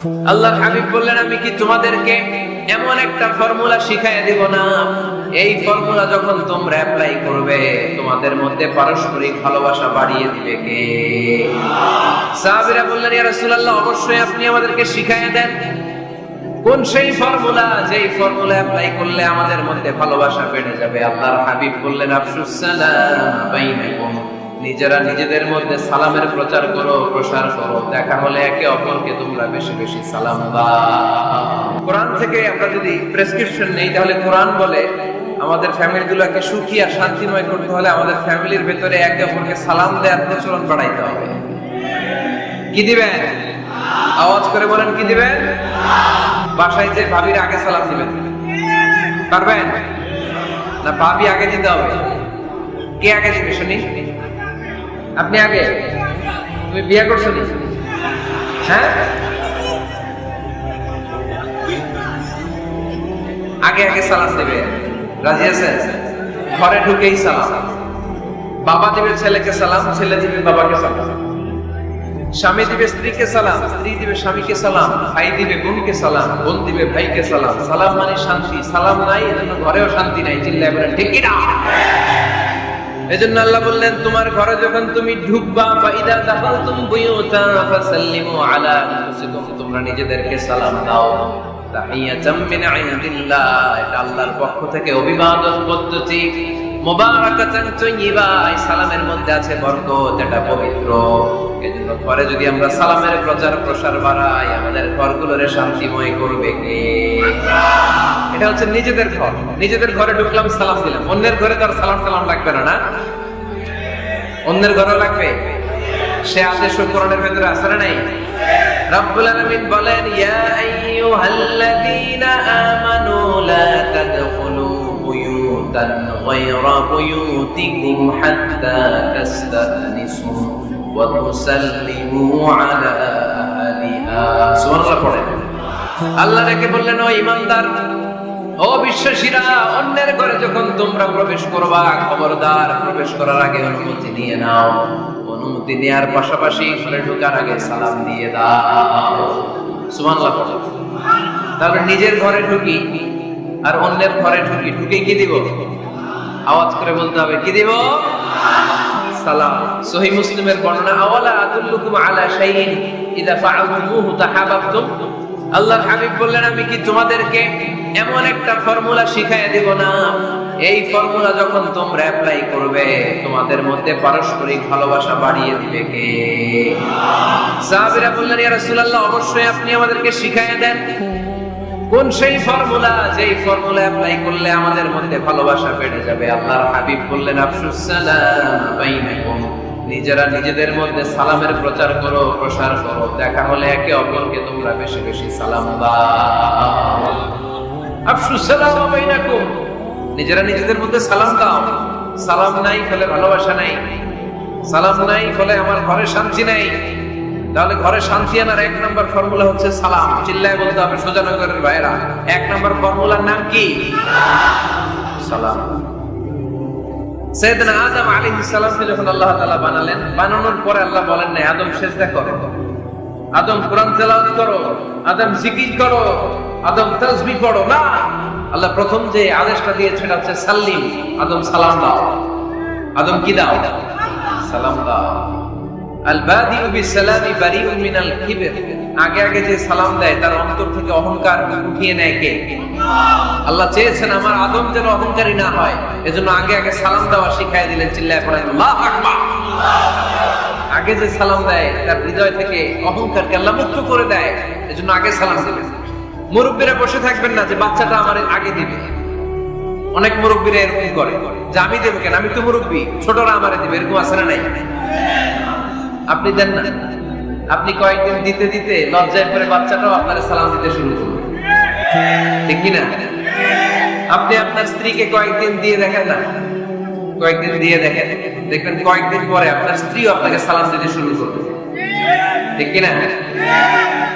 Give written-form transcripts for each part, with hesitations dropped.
আল্লাহর হাবিব বললেন, আমি কি তোমাদেরকে এমন একটা ফর্মুলা শিখাইয়া দেব না, এই ফর্মুলা যখন তোমরা অ্যাপ্লাই করবে তোমাদের মধ্যে পারস্পরিক ভালোবাসা বাড়িয়ে দিবে কে? সাহাবীরা বললেন, ইয়া রাসূলুল্লাহ, অবশ্যই আপনি আমাদেরকে শিখাইয়া দেন। কোন সেই ফর্মুলা, যেই ফর্মুলা অ্যাপ্লাই করলে আমাদের মধ্যে ভালোবাসা বেড়ে যাবে? আল্লাহর হাবিব বললেন, আফশুস সালাম বাইনাকুম, নিজেরা নিজেদের মধ্যে সালামের প্রচার করো, প্রসার করো। দেখা হলে একে অপরকে তোমরা বেশি বেশি সালাম দাও। কোরআন থেকে আমরা যদি প্রেসক্রিপশন নেই, তাহলে কোরআন বলে আমাদের ফ্যামিলিগুলোকে সুখী আর শান্তিময় করতে হলে আমাদের ফ্যামিলির ভেতরে একে অপরকে সালাম দেওয়ার প্রচলন বাড়াইতে হবে। কি দিবেন? আওয়াজ করে বলেন, কি দিবেন? বাসায় যে ভাবির আগে সালাম দিবেন, পারবেন না? ভাবি আগে দিতে হবে। কে আগে দিবে শুনি? আপনি আগে। তুমি বিয়ে করছো নি? হ্যাঁ, আগে আগে সালাম দেবে। রাজি আছেন? ঘরে ঢুকেই সালাম। বাবা দিবে ছেলেকে সালাম, ছেলে দিবে বাবাকে সালাম। স্বামী দিবে স্ত্রীকে সালাম, স্ত্রী দিবে স্বামীকে সালাম, ভাই দিবে বোনকে সালাম, বোন দিবে ভাইকে সালাম। সালাম মানে শান্তি। সালাম নাই, এজন্য ঘরেও শান্তি নাই। চিল্লায় বলেন ঠিক কি না? এজন্য আল্লাহ বললেন, তোমার ঘরে যখন তুমি ঢুকবা, ফাইদা দাখালতুম বুয়ুতা ফাসাল্লিমু আলা আনফুসিকুম, তোমরা নিজেদেরকে সালাম দাও। তাহিয়াতাম মিন ইনদিল্লাহ, এটা আল্লাহর পক্ষ থেকে অভিবাদন পদ্ধতি। মুবারাকাতান তাইয়্যিবা, এই সালামের মধ্যে আছে বরকত, এটা পবিত্র। এজন্য ঘরে যদি আমরা সালামের প্রচার প্রসার বাড়াই, আমাদের ঘরগুলোরে শান্তিময় করবে কে? এটা হচ্ছে নিজেদের ঘর। নিজেদের ঘরে ঢুকলাম, সালাম দিলাম। অন্যের ঘরে তো আর সালাম সালাম লাগবে না, না? অন্যের ঘরে লাগবে। সে আদেশ কোরআনের ভেতরে আছে না নাই? রব্বুল আলামিন বলেন, ইয়া আইয়ুহাল্লাযীনা আমানু লা তাদখুলু বুয়ুতান গায়রা বুয়ুতিকুম হাত্তা তাস্তানিসু ওয়া তুসাল্লিমু আলা আহলিহা। সুবহানাল্লাহ পড়েন। আল্লাহ রেখে বললেন, ও ঈমানদার, ও বিশ্বাসীরা, অন্যের ঘরে যখন তোমরা প্রবেশ করবা, খবরদার প্রবেশ করার আগে অনুমতি নিয়ে নাও। অনুমতি নেওয়ার পাশাপাশি ঘরে ঢোকার আগে সালাম দিয়ে দাও। সুবহানাল্লাহ। তাহলে নিজের ঘরে ঢুকি আর অন্যের ঘরে ঢুকি, ঢুকে কি দিব? আওয়াজ করে বলতে হবে, কি দিব? সালাম। সহিহ মুসলিমের বর্ণনা, আওয়ালা আদুল্লুকুম আলা শাইইন ইযা ফাআলতুমুহু তাহাব্বাতুম। আল্লাহর হাবিব বললেন, আমি কি তোমাদেরকে এমন একটা ফর্মুলা শিখাইয়া দেব না, এই ফর্মুলা যখন তোমরা অ্যাপ্লাই করবে তোমাদের মধ্যে পারস্পরিক ভালোবাসা বাড়িয়ে দিবে কে? সাহাবীরা বললেন, ইয়া রাসূলুল্লাহ, অবশ্যই আপনি আমাদেরকে শিখাইয়া দেন। কোন সেই ফর্মুলা, যেই ফর্মুলা অ্যাপ্লাই করলে আমাদের মধ্যে ভালোবাসা বেড়ে যাবে? আল্লাহর হাবিব বললেন, আফশুস সালাম বাইনাকুম, নিজেরা নিজেদের মধ্যে সালামের প্রচার করো, প্রসার করো। দেখা হলে একে অপরকে তোমরা বেশি বেশি সালাম দাও। আফশুস সালাম বাইনাকুম, নিজেরা নিজেদের মধ্যে সালাম দাও। সালাম নাই ফলে ভালোবাসা নাই, সালাম নাই ফলে আমার ঘরে শান্তি নাই। তাহলে ঘরে শান্তি আনার এক নম্বর ফর্মুলা হচ্ছে সালাম। চিল্লায় বলতে হবে সুজানগরের ভাইরা, এক নম্বর ফর্মুলার নাম কি? সালাম। সাইয়েদনা আদম আলাইহিস সালামকে যখন আল্লাহ তাআলা বানালেন, বানানোর পরে আল্লাহ বলেন না আদম সিজদা করো, আদম কোরআন তেলাওয়াত করো, আদম জিকির করো, আদম তাসবিহ পড়ো, না। আল্লাহ প্রথম যে আদেশটা দিয়েছেন হচ্ছে সাল্লিম, আদম সালাম দাও। আদম কি দাও? সালাম দাও। আল বাদিউ বিসসালামি বারিউন মিনাল কিবর, আগে আগে যে সালাম দেয় তার অন্তর থেকে অহংকার উঠিয়ে নেয় কে? আল্লাহ চেয়েছেন আমার আদম যেন অহংকারী না হয়, এজন্য আগে আগে সালাম দেওয়া শিখাই দিলেন। চিল্লায় পড়েন আল্লাহু আকবার। আগে যে সালাম দেয় তার হৃদয় থেকে অহংকারকে আল্লাহ মুক্ত করে দেয়, এজন্য আগে সালাম দিবেন। মুরব্বীরা বসে থাকবেন না যে বাচ্চাটা আমার আগে দিবে। অনেক মুরব্বীরা এরকম করে যে আমি দেব কেন, আমি তো মুরব্বী, ছোটরা আমারে দিবে, এরকম আছে না নাই? আপনি দেন না। আপনি কয়েকদিন দিতে দিতে লজ্জায় পড়ে বাচ্চাটাও আপনার সালাম দিতে শুরু করবে, ঠিক কিনা? আপনি আপনার স্ত্রীকে কয়েকদিন দিয়ে দেখেন না, কয়েকদিন দিয়ে দেখেন, দেখবেন কয়েকদিন পরে আপনার স্ত্রীও আপনাকে সালাম দিতে শুরু করবে, ঠিক কিনা?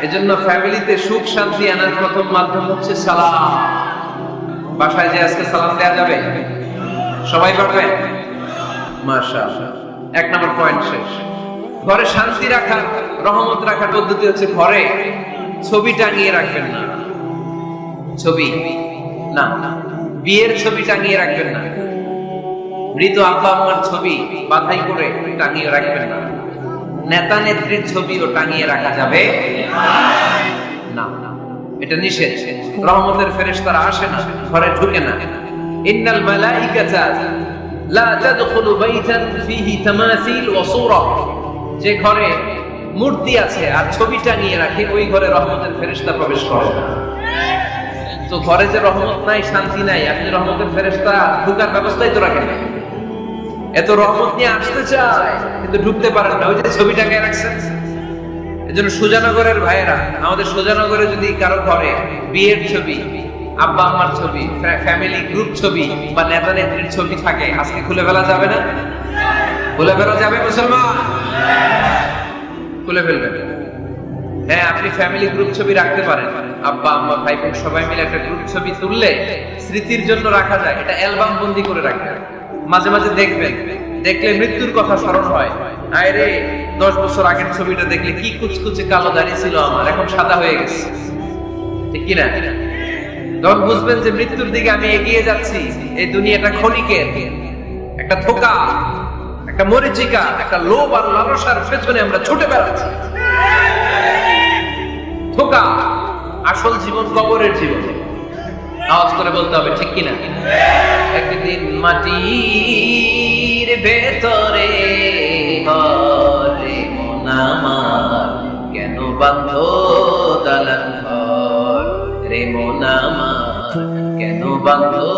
এজন্য ফ্যামিলিতে সুখ শান্তি আনার প্রথম মাধ্যম হচ্ছে সালাম। বাসায় যে আজকে সালাম দেওয়া যাবে, সবাই পারবেন? মাশাআল্লাহ। এক নম্বর পয়েন্ট শেষ। ঘরে শান্তি রাখার, রহমত রাখার পদ্ধতি হচ্ছে ঘরে ছবি টাঙিয়ে রাখবেন না, ছবি না, বিয়ের ছবি টাঙিয়ে রাখবেন না, মৃত আব্বা আম্মার ছবি বাধাই করে টাঙিয়ে রাখবেন না, নেতা নেত্রীর ছবিও টাঙিয়ে রাখা যাবে না, এটা নিষেধ। রহমতের ফেরেশতারা আসে না, ঘরে ঢুকে না। ইন্নাল মালাইকাতা লা তাদখুলু বাইতান ফীহি তামাসিল ওয়া সূরা, যে ঘরে মূর্তি আছে আর ছবি টাঙিয়ে রাখে ওই ঘরে রহমতের ফেরেশতা প্রবেশ করে না। তো ঘরে যে রহমত নাই, শান্তি নাই, আপনি রহমতের ফেরেশতা ঢুকার ব্যবস্থাই তো রাখেন না। এত রহমত নিয়ে আসতে চায় কিন্তু ঢুকতে পারেন না, ওই যে ছবি টাঙিয়ে রাখছেন। এজন্য সুজানগরের ভাইয়েরা, আমাদের সুজানগরে যদি কারো ঘরে বিয়ের ছবি, আব্বা আম্মার ছবি, ফ্যামিলি গ্রুপ ছবি বা নেতা নেত্রীর ছবি থাকে, আজকে খুলে ফেলা যাবে না? খুলে ফেলা যাবে মুসলমান? খুলে ফেলবেন। হ্যাঁ, আপনি ফ্যামিলি গ্রুপ ছবি রাখতে পারেন, আব্বা আম্মা ভাই বোন সবাই মিলে একটা গ্রুপ ছবি তুললে স্মৃতির জন্য রাখা যায়, এটা অ্যালবাম বন্দি করে রাখবেন। মাঝে মাঝে দেখবেন, দেখলে মৃত্যুর কথা স্মরণ হয়, আয় রে 10 বছর আগের ছবিটা দেখলে কি কুচকুচে কালো দাড়ি ছিল আমার, এখন সাদা হয়ে গেছে, ঠিক কিনা? তখন বুঝবেন যে মৃত্যুর দিকে আমি এগিয়ে যাচ্ছি। এই দুনিয়াটা ক্ষণিকের, একটা ধোঁকা, একটা মরিচিকা, একটা লোভ আর লালসার পেছনে আমরা ছুটে বেড়াচ্ছি। ধোঁকা, আসল জীবন কবরের জীবন। আওয়াজ করে বলতে হবে, ঠিক কিনা? একদিন মাটির ভেতরে ঘরে মন আমার, কেন বাঁধো দালান ঘর রে মন আমার, কেন বাঁধো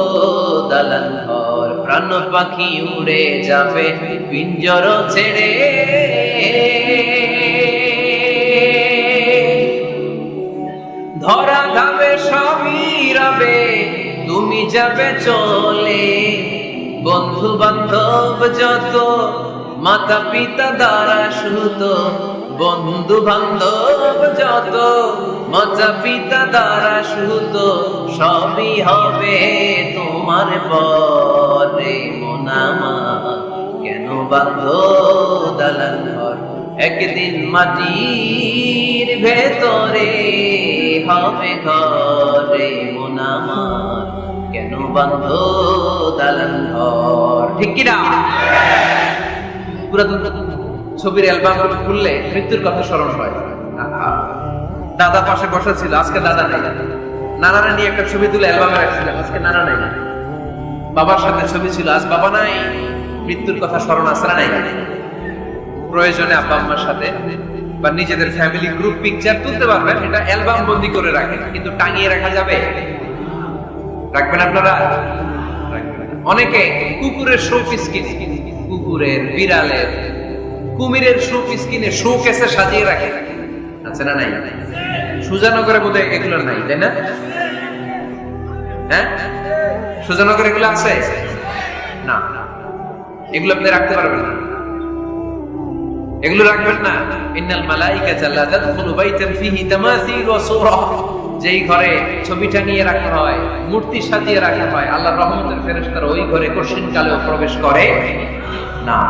দালান ঘর। প্রাণ পাখি উড়ে যাবে পিঞ্জর ছেড়ে, ধরা ধাবে সবই রবে, তুমি যাবে চলে। বন্ধু বান্ধব যত, মাতা পিতা দ্বারা সুত, বন্ধু বান্ধব যত, মাতা পিতা দ্বারা সুত, সবই হবে তোমার পরে মন আমার, কেন বাঁধো দালান ঘর। একদিন মাটির ভেতরে হবে ঘরে মন আমার, কেন বাঁধো দালান ঘর, ঠিক কিনা? পুরাতন ছবির অ্যালবাম খুললে মৃত্যুর কথা স্মরণ হয়। দাদা পাশে বসা ছিল, আজকে দাদা নেই। নানারা নিয়ে একটা ছবি তুলে অ্যালবামে রাখছিলাম, আজকে নানা নাই। বাবার সাথে ছবি ছিল, আজ বাবা নাই। মৃত্যুর কথা স্মরণ আসে না নাই? প্রয়োজনে আব্বা আম্মার সাথে বা নিজেদের ফ্যামিলি গ্রুপ পিকচার তুলতে পারবেন, এটা অ্যালবাম বন্দি করে রাখেন, কিন্তু টাঙিয়ে রাখা যাবে? রাখবেন আপনারা? অনেকে কুকুরের শো পিস কিনে, কুকুরের, বিড়ালের, কুমিরের শো পিস কিনে শো কেসে সাজিয়ে রাখে, আছে না নাই? সুজানগরে বোধহয় এগুলো নাই, তাই না? হ্যাঁ, সুজানগরে এগুলো আছে না? এগুলো আপনি রাখতে পারবেন না, এগুলো রাখবেন না। ইন্নাল মালাইকাতা লা তাদখুলু বাইতান ফীহি তামাসিল ওয়া সূরা, যেই ঘরে ছবি টাঙিয়ে রাখা হয়, মূর্তি সাজিয়ে রাখা হয়, আল্লাহর রহমতের ফেরেশতারা ওই ঘরে কঠিন কালেও প্রবেশ করে না।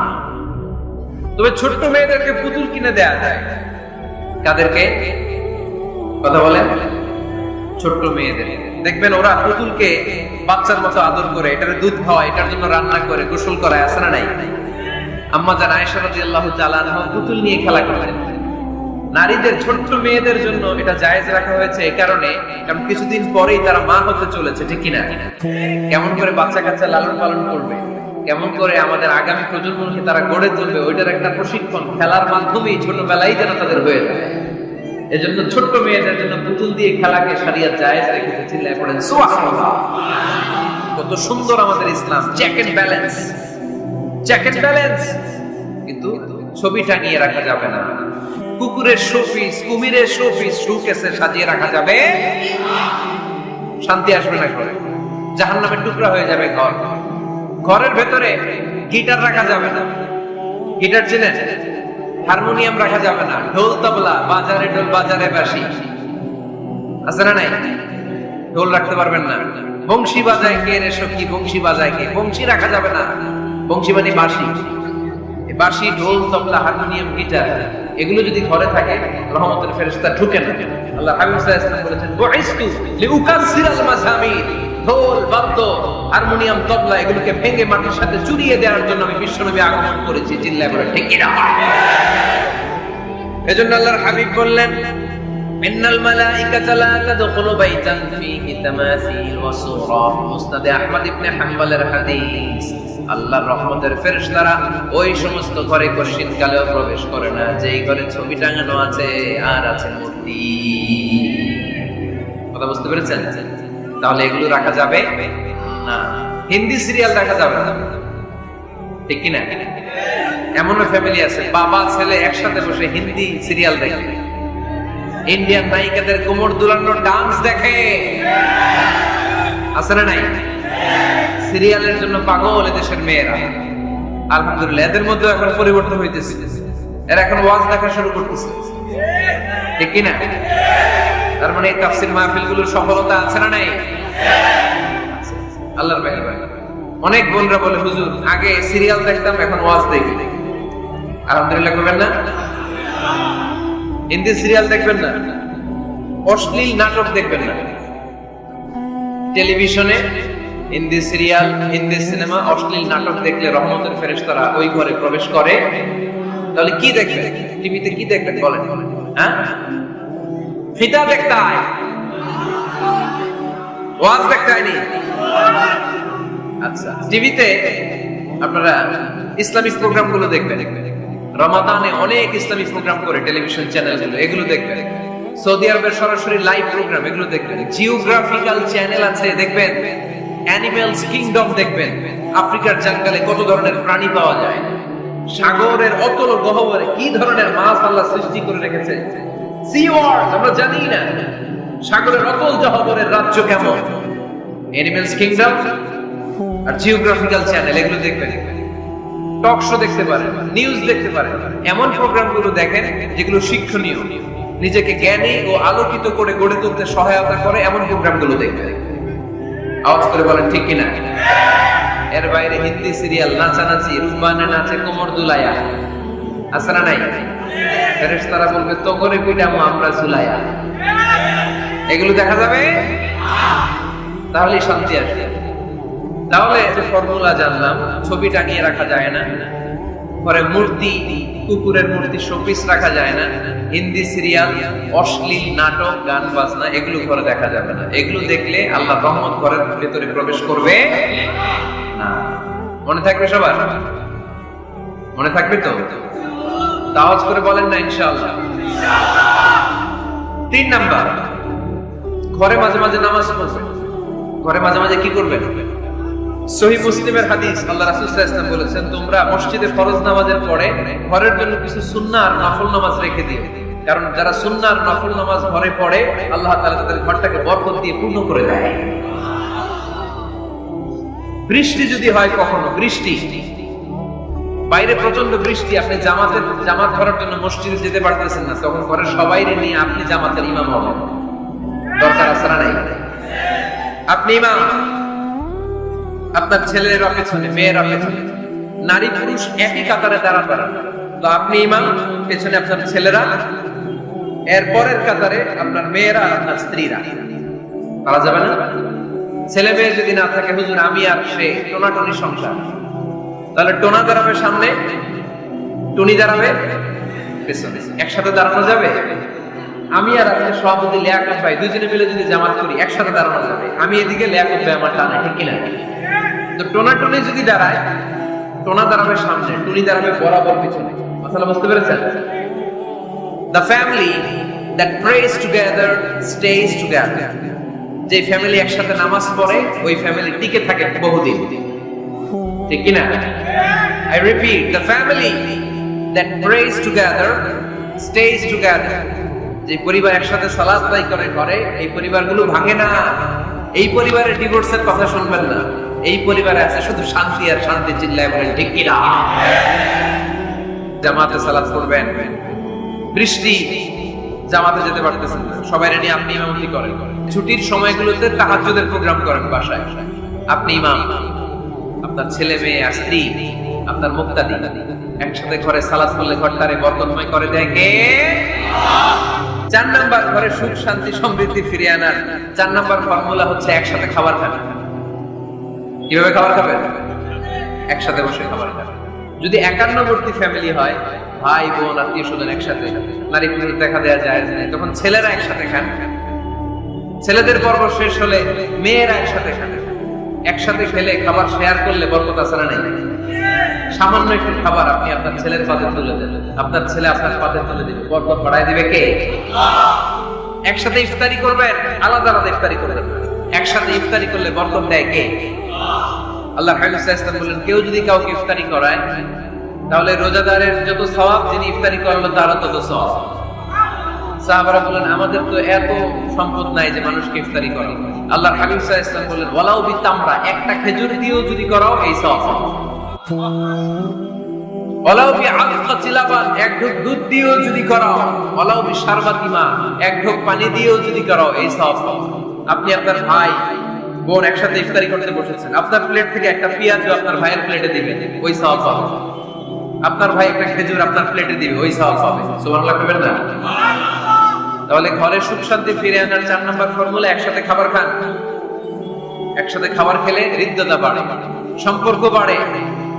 তবে ছোট্ট মেয়েদেরকে পুতুল কিনে দেয়া যায়। কাদেরকে কথা বলেন? ছোট্ট মেয়েদের। দেখবেন ওরা পুতুলকে বাচ্চার মতো আদর করে, এটার দুধ খাওয়ায়, এটার জন্য রান্না করে, গোসল করায়, আছে না নাই? আম্মা জান আয়েশা রাদিয়াল্লাহু তাআলা আনহা পুতুল নিয়ে খেলা করতেন। নারীদের, ছোট্ট মেয়েদের জন্য এটা জায়েজ রাখা হয়েছে এই কারণে, কারণ কিছুদিন পরেই তারা মা হতে চলেছে, ঠিক কিনা? কেমন করে বাচ্চা কাচ্চা লালন পালন করবে, কেমন করে আমাদের আগামী প্রজন্মকে তারা গড়ে তুলবে, ওইটার একটা প্রশিক্ষণ খেলার মাধ্যমেই ছোটবেলায় যেন তাদের হয়ে যায়। এজন্য ছোট্ট মেয়েদের জন্য পুতুল দিয়ে খেলাকে শরিয়ত জায়েজ রেখেছে। চিল্লায় পড়েন সুবহানাল্লাহ। কত সুন্দর আমাদের ইসলাম, check and balance, check and balance. কিন্তু ছবি টাঙিয়ে রাখা যাবে না। কুকুরের শোপিস, কুমিরের শোপিস শোকেসে সাজিয়ে রাখা যাবে? শান্তি আসবে না ঘরে, জাহান্নামের টুকরা হয়ে যাবে ঘর। ঘরের ভেতরে গিটার রাখা যাবে না। গিটার চেনেন? হারমোনিয়াম রাখা যাবে না। ঢোল তবলা, বাজারে ঢোল বাজারে বাঁশি, আছে না নাই? ঢোল রাখতে পারবেন না। বংশী বাজায় কে রে সখী, বংশী বাজায় কে? বংশী রাখা যাবে না। বংশী মানে বাঁশি। বাঁশি, ঢোল, তবলা, হারমোনিয়াম, গিটার এগুলো যদি ঘরে থাকে রহমতের ফেরেশতা ঢুকে না। আল্লাহ হাবিব সাল্লাল্লাহু আলাইহি ওয়াসাল্লাম বলেছেন বুইসতু লিউকাসসিরাল মাযামির, ঢোল বাদ্য হারমোনিয়াম তবলা এগুলোকে ভেঙে মাটির সাথে চুরিয়ে দেওয়ার জন্য আমি বিশ্বনবী আগমন করেছি। চিল্লায় বলে ঠিক কি না? এজন্য আল্লাহর হাবিব বললেন ইন্নাল মালাইকাতা লা তাদখুলু বাইতান ফীহি তামাসিল ওয়া সূরা। মুসনাদে আহমদ ইবনে হাম্বলের হাদিস। আল্লাহর রহমতের ফেরেশতারা ওই সমস্ত ঘরে কশিনকালেও প্রবেশ করে না যেই ঘরে ছবি টাঙানো আছে আর আছে মূর্তি। কথা বুঝতে পেরেছেন? তাহলে এগুলো রাখা যাবে না। হিন্দি সিরিয়াল রাখা যাবে না, ঠিক কি না? এমনও ফ্যামিলি আছে বাবা ছেলে একসাথে বসে হিন্দি সিরিয়াল দেখে, ইন্ডিয়ান নায়িকাদের কোমর দুলানো ডান্স দেখে, আছে না নাই? সিরিয়ালের জন্য পাগল এদেশের মেয়েরা। আলহামদুলিল্লাহ এদের মধ্যে এখন পরিবর্তন হইতেছে, এরা এখন ওয়াজ দেখা শুরু করতেছে, ঠিক কি না? তার মানে এই তাফসীর মাহফিলগুলোর সফলতা আছে না নাই? আল্লাহর মেহেরবানি। অনেক বোনরা বলে হুজুর আগে সিরিয়াল দেখতাম এখন ওয়াজ দেখি। আলহামদুলিল্লাহ করবেন না? হিন্দি সিরিয়াল দেখবেন না, অশ্লীল নাটক দেখবেন না। টেলিভিশনে হিন্দি সিরিয়াল হিন্দি সিনেমা অশ্লীল নাটক দেখলে রহমতের ফেরেশতারা ওই ঘরে প্রবেশ করে। তাহলে কি দেখবেন? টিভিতে কি দেখবেন বলেন? হ্যাঁ, ফিতা দেখতে হয়, ওয়াজ দেখতে হয়নি। আচ্ছা, টিভিতে আপনারা ইসলামিক প্রোগ্রাম গুলো দেখবেন। রমাদানে অনেক ইসলামিক প্রোগ্রাম করে টেলিভিশন চ্যানেলগুলো, এগুলো দেখবেন। সৌদি আরবের সরাসরি লাইভ প্রোগ্রাম এগুলো দেখবেন। জিওগ্রাফিক্যাল চ্যানেল আছে দেখবেন। অ্যানিমেলস কিংডম দেখবেন। আফ্রিকার জঙ্গলে কত ধরনের প্রাণী পাওয়া যায়, সাগরের অতল গহ্বরে কি ধরনের মাছ আল্লাহ সৃষ্টি করে রেখেছে, সি ওয়ার্ল্ড আমরা জানি না, সাগরের অতল গহ্বরের রাজ্য কেমন। অ্যানিমেলস কিংডম আর জিওগ্রাফিক্যাল চ্যানেল এগুলো দেখবেন। টক শো দেখতে পারেন, নিউজ দেখতে পারেন। এমন প্রোগ্রামগুলো দেখেন যেগুলো শিক্ষণীয়, নিজেকে জ্ঞানী ও আলোকিত করে গড়ে তুলতে সহায়তা করে, এমন প্রোগ্রামগুলো দেখবেন। আওয়াজ করে বলেন ঠিক কিনা? এর বাইরে হিন্দি সিরিয়াল নাচানাচি, রুম্বানে নাচে কোমর দুলায়া, আছে না নাই? ফেরেশতারা বলবে তো করে পিটামো আমরা ঝুলায়া। এগুলো দেখা যাবে? তাহলেই শান্তি আসবে। তাহলে ফর্মুলা জানলাম, ছবি টাঙিয়ে রাখা যায় না, পরে মূর্তি, কুকুরের মূর্তি শোপিস রাখা যায় না, হিন্দি সিরিয়াল, অশ্লীল নাটক, গান বাজনা এগুলো ঘরে দেখা যাবে না। এগুলো দেখলে আল্লাহ রহমত ঘরের ভেতরে প্রবেশ করবে না। মনে থাকবে সবার? মনে থাকবে তো? আওয়াজ করে বলেন না ইনশাআল্লাহ। 3 নাম্বার, ঘরে মাঝে মাঝে নামাজ পড়বেন। ঘরে মাঝে মাঝে কি করবেন? সহিহ মুসলিমের হাদিস, আল্লাহ রাসূল সাল্লাল্লাহু আলাইহি ওয়াসাল্লাম বলেছেন তোমরা মসজিদে ফরজ নামাজের পরে ঘরের জন্য কিছু সুন্নাহ আর নফল নামাজ রেখে দিও, কারণ যারা সুন্নাহ আর নফল নামাজ ঘরে পড়ে আল্লাহ তাআলা তাদের ঘরটাকে বরকত দিয়ে পূর্ণ করে দেয়। বৃষ্টি যদি হয় কখনো, বৃষ্টি বাইরে প্রচন্ড বৃষ্টি, আপনি জামাত করার জন্য মসজিদে যেতে পারতেছেন না, তখন ঘরের সবাইরে নিয়ে আপনি জামাতের ইমাম হবেন। দরকার আছে না নাই? আপনি ইমাম, আপনার ছেলেরা পেছনে, মেয়েরা পেছনে, নারী পুরুষ একই কাতারে দাঁড়াবেন। তো আপনি ইমাম, পেছনে আপনার ছেলেরা, এর পরের কাতারে আপনার মেয়েরা, আপনার স্ত্রীরা। পারা যাবে না? ছেলে মেয়ে যদি না থাকে, হুজুর আমি আর সে টোনাটনি সংসার, তাহলে টোনা দাঁড়াবে সামনে, টুনি দাঁড়াবে পেছনে, একসাথে দাঁড়ানো যাবে? আমি আর আপনার সভাপতি লিয়াকত ভাই দুজনে মিলে যদি জামাত করি একসাথে দাঁড়ানো যাবে। আমি এদিকে, লিয়াকত ভাই আমার টানে, ঠিক কিনা? তো টোনা টুনি যদি দাঁড়ায়, টোনা দাঁড়াবে সামনে, টুনি দাঁড়াবে বরাবর পিছনে। মাসালা বুঝতে পেরেছেন? The family that prays together stays together. যে ফ্যামিলি একসাথে নামাজ পড়ে ওই ফ্যামিলি টিকে থাকে বহুদিন, ঠিক কিনা? I repeat, the family that prays together stays together. যে পরিবার একসাথে সালাত আদায় করে এই পরিবারগুলো ভাঙে না। এই পরিবারে ডিভোর্সের কথা শুনবেন না। এই পরিবারে আছে শুধু শান্তি আর শান্তি। চিল্লায় বলেন ঠিক কিনা? জামাতে সালাত করবেন, বৃষ্টি, জামাতে যেতে পারতেছেন না, সবাই নিয়ে আপনি ইমামতি করেন। ছুটির সময়গুলোতে তাহাজ্জুদের প্রোগ্রাম করেন বাসায়, আপনি ইমাম, আপনার ছেলে মেয়ে আর স্ত্রী আপনার মুক্তাদি। একসাথে ঘরে সালাত করলে ঘরটারে বরকতময় করে দেয় কে? 4 নাম্বার, ঘরে সুখ শান্তি সমৃদ্ধি ফিরিয়ে আনার 4 নাম্বার ফর্মুলা হচ্ছে একসাথে খাবার খাবেন। কিভাবে খাবার খাবেন? একসাথে বসে খাবার খাবেন। যদি একান্নবর্তী ফ্যামিলি হয়, ভাই বোন আত্মীয় স্বজন একসাথে, নারী পুরুষ দেখা দেওয়া যায় না, তখন ছেলেরা একসাথে খান। ছেলেদের পর্ব শেষ হলে মেয়েরা একসাথে খান। একসাথে খেলে খাবার শেয়ার করলে বরকত আছে না নাই? সামান্য একটু খাবার আপনি আপনার ছেলের পাতে তুলে দেন, আপনার ছেলে আপনার পাতে তুলে দিবে, বরকত বাড়ায় দিবে কে? একসাথে ইফতারি করবেন, আলাদা আলাদা ইফতারি করবেন। একসাথে ইফতারি করলে বরকত দেয় কে? আল্লাহ হাবিব সাল্লাল্লাহু আলাইহি ওয়াসাল্লাম বলেন, কেউ যদি কাউকে ইফতারি করায় তাহলে রোজাদারের যত সওয়াব, যিনি ইফতারি করলো তারও তত সওয়াব। সাহাবারা বলেন, আমাদের তো এত সম্পদ নাই যে মানুষকে ইফতারি করে। আল্লাহ হাবিব সাল্লাল্লাহু আলাইহি ওয়াসাল্লাম বলেন, ওয়ালাউ বিতামরা, একটা খেজুর দিয়েও যদি করাও এই সওয়াব। ওয়ালাউ বিআলকাতি লাবান, এক ঢোক দুধ দিয়েও যদি করাও, ওয়ালাউ বিশারবাতি মা, এক ঢোক পানি দিয়েও যদি করাও, এই সওয়াব। আপনি আপনার ভাই বোন একসাথে ইফতারি করতে বসেছেন, আপনার প্লেট থেকে একটা পেঁয়াজও আপনার ভাইয়ের প্লেটে দিবেন, ওই সওয়াব পাবে। আপনার ভাই একটা খেজুর আপনার প্লেটে দিবে, ওই সওয়াব পাবে। সুবহানাল্লাহ কইবেন না? তাহলে ঘরে সুখ শান্তি ফিরে আনার 4 নাম্বার ফর্মুলা, একসাথে খাবার খান। একসাথে খাবার খেলে হৃদ্যতা বাড়ে, সম্পর্ক বাড়ে।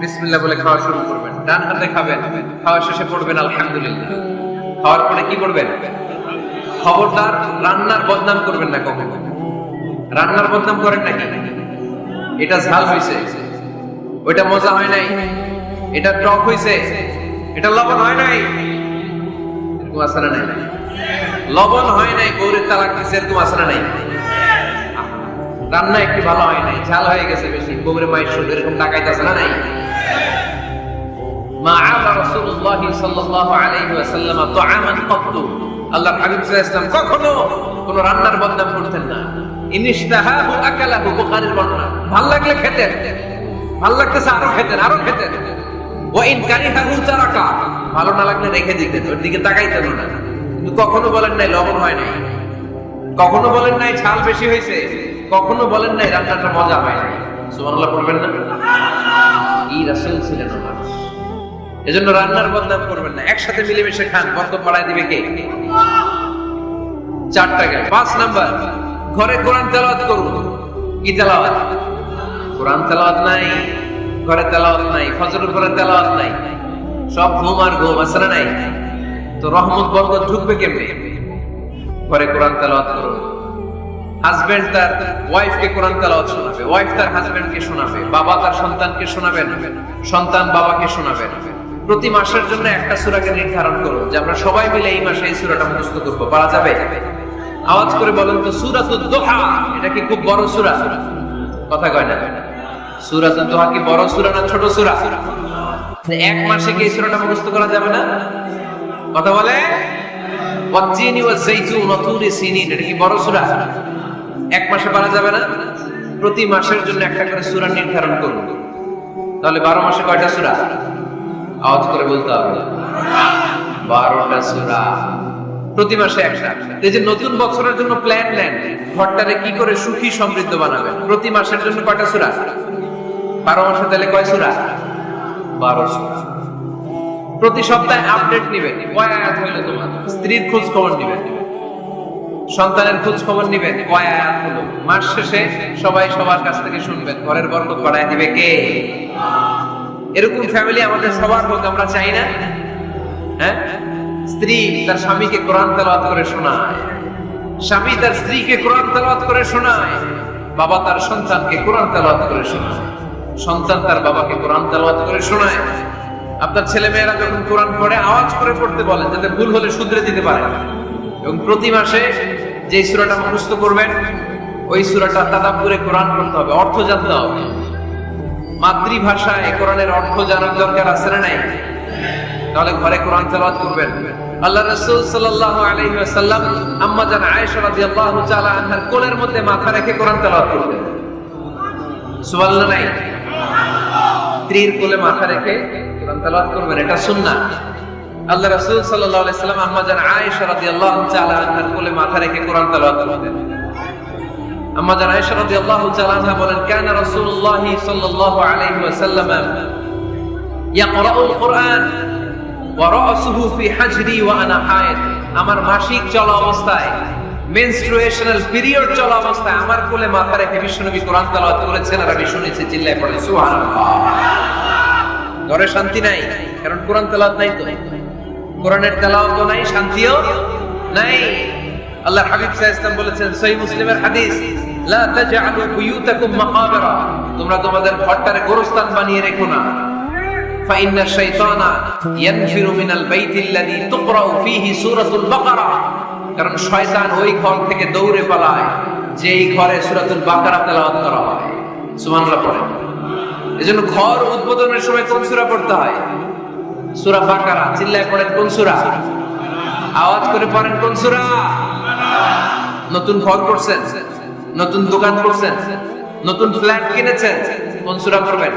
বিসমিল্লাহ বলে খাওয়া শুরু করবেন, ডান হাতে খাবেন, খাওয়া শেষে পড়বেন আলহামদুলিল্লাহ। খাওয়ার পরে কি করবেন? খবরদার রান্নার বদনাম করবেন না কখনো। রান্নার বদনাম করেন নাকি? এটা ঝাল হইছে, ওইটা মজা হয় নাই, এটা টক হইছে, এটা লবণ হয় নাই, এরকম আছে না নাই? লবণ হয় নাই, বউরের তালাক দিছে, এরকম আছে না নাই? রান্না একটু ভালো হয় নাই, ঝাল হয়ে গেছে বেশি, বউরের মায়ের শুধু এরকম টাকাইতেছে না নাই? মা আবা রাসূলুল্লাহ সাল্লাল্লাহু আলাইহি ওয়াসাল্লাম তুআমান ক্বাতু, আল্লাহর হাবিব সাল্লাল্লাহু আলাইহি ওয়াসাল্লাম কখনো কোন রান্নার বদনাম করতেন না। ইনিশতাহাহু আকালাহু, বুখারীর বর্ণনা। ভাল লাগলে খেতেন, ভাল লাগতেছে আরো খেতেন, আরো খেতেন। ওয়া ইন কারিহাহু তারাকা, ভালো না লাগলে রেখে দিতেন, ওর দিকে তাকাইতেন না। কিন্তু কখনো বলেন নাই লবণ হয় নাই, কখনো বলেন নাই ঝাল বেশি হয়েছে, কখনো বলেন নাই রান্নাটা মজা হয় নাই। সুবহানাল্লাহ বলবেন না? এই রাসূল ছিলেন আমার। এজন্য রান্নার বদনাম করবেন না, একসাথে মিলেমিশে খান, বরকত বাড়ায় দিবে কে? 4টা গেল। 5 নাম্বার, ঘরে কোরআন তেলাওয়াত করুন। কি তেলাওয়াত? কোরআন তেলাওয়াত নাই, ঘরে তেলাওয়াত নাই, ফজরের পরে তেলাওয়াত নাই, সব ঘুম আর ঘুম, আছে না নাই? তো রহমত বরকত ঢুকবে কেমনে? ঘরে কোরআন তেলাওয়াত করুন। হাজবেন্ড তার ওয়াইফকে কোরআন তেলাওয়াত শোনাবে, ওয়াইফ তার হাজবেন্ডকে শোনাবে, বাবা তার সন্তানকে শোনাবেন, সন্তান বাবাকে শোনাবেন। প্রতি মাসের জন্য একটা সূরাকে নির্ধারণ করুন যে আমরা সবাই মিলে এই মাসে এই সূরাটা মুখস্থ করব। পারা যাবে? আওয়াজ করে বলেন তো, সূরাতুদ দুহা, এটা কি খুব বড় সূরা? কথা কয় না? সূরাতুদ দুহা কি বড় সূরা না ছোট সূরা? এক মাসে কি এই সূরাটা মুখস্থ করা যাবে না? কথা বলে? ওয়াজ্জিনি ওয়াজ-যাইতুন ওয়া তুরি সিনিন, এটা কি বড় সূরা? এক মাসে পারা যাবে না? প্রতি মাসের জন্য একটা করে সূরা নির্ধারণ করুন। তাহলে 12 মাসে কয়টা সূরা? আওয়াজ করে বলতে হবে, 12টা সূরা। প্রতি মাসে একটা। এই যে নতুন বছরের জন্য প্ল্যান নেন, ঘরটারে কি করে সুখী সমৃদ্ধ বানাবেন। প্রতি মাসের জন্য কয়টা সূরা? 12 মাসে তাহলে কয় সূরা? 12 সূরা। প্রতি সপ্তাহে আপডেট নেবেন, কয় আয়াত হইলো তোমার। স্ত্রীর খোঁজ খবর নেবেন, সন্তানের খোঁজ খবর নেবেন, কয় আয়াত হলো। মাস শেষে সবাই সবার কাছ থেকে শুনবেন, ঘরের বরকত বাড়ায় দিবে কে? এরকম ফ্যামিলি আমাদের সবার হোক, আমরা চাই না? হ্যাঁ, স্ত্রী তার স্বামীকে কোরআন তেলাওয়াত করে শোনায়, স্বামী তার স্ত্রীকে কোরআন তেলাওয়াত করে শোনায়, বাবা তার সন্তানকে কোরআন তেলাওয়াত করে শোনায়, সন্তান তার বাবাকে কোরআন তেলাওয়াত করে শোনায়। আপনার ছেলে মেয়েরা যখন কোরআন পড়ে আওয়াজ করে পড়তে বলেন, যাতে ভুল হলে শুধরে দিতে পারে। এবং প্রতি মাসে যে সূরাটা মুখস্থ করবেন, ওই সূরাটা তাদাব্বুরে কোরআন পড়তে হবে, অর্থ জানতে হবে। মাতৃভাষায় কোরআনের অর্থ জানার দরকার আছে না নাই? তাহলে ঘরে কোরআন তেলাওয়াত করবেন। আল্লাহ রাসূল সাল্লাল্লাহু আলাইহি ওয়াসাল্লাম আম্মা জান আয়েশা রাদিয়াল্লাহু তাআলা আনহার কোলের মধ্যে মাথা রেখে কোরআন তেলাওয়াত করতেন। সুবহানাল্লাহ নাই? স্ত্রীর কোলে মাথা রেখে কোরআন তেলাওয়াত করবেন, এটা সুন্নাহ। আল্লাহ রাসূল সাল্লাল্লাহু আলাইহি ওয়াসাল্লাম আম্মা জান আয়েশা রাদিয়াল্লাহু তাআলা আনহার কোলে মাথা রেখে কোরআন তেলাওয়াত করতেন। আম্মা জান আয়েশা রাদিয়াল্লাহু তাআলা আনহা বলেন, কানা রাসূলুল্লাহ সাল্লাল্লাহু আলাইহি ওয়াসাল্লাম ইয়াকরাউল কুরআন ওয়া রাসুহু ফি হাজরি ওয়া আনা হায়েদ, আমার মাসিক চলা অবস্থায়, মেনস্ট্রুয়েশনাল পিরিয়ড চলা অবস্থায় আমার কোলে মাথা রেখে বিশ্বনবী কোরআন তেলাওয়াত করেছেন, আর আমি শুনেছি। চিল্লায় পড়ে সুবহানাল্লাহ। ঘরে শান্তি নাই, কারণ কোরআন তেলাওয়াত নাই। তো কোরআনের তেলাওয়াতও নাই, শান্তিও নাই। আল্লাহর হাবিব সাল্লাল্লাহু আলাইহি ওয়াসাল্লাম বলেছেন, সহিহ মুসলিমের হাদিস, লা তাজআলু বুয়ুতাকুম মাকাবিরা, তোমরা তোমাদের ঘরটারে গোরস্থান বানিয়ে রেখো না। ফাইন্না শাইতানা ইয়ানফিরু মিনাল বাইতিল্লাযী তুকরাউ ফীহি সূরাতুল বাকারা, কারণ শয়তান ওই ঘর থেকে দৌড়ে পালায় যেই ঘরে সূরাতুল বাকারা তেলাওয়াত করা হয়। সুবহানাল্লাহ পড়েন। এজন্য ঘর উদ্বোধনের সময় কোন সূরা পড়তে হয়? সূরা বাকারা। চিল্লায় পড়েন কোন সূরা? আওয়াজ করে পড়েন কোন সূরা? নতুন ঘর করছেন, নতুন দোকান করছেন, নতুন ফ্ল্যাট কিনেছেন, কোন সূরা পড়বেন?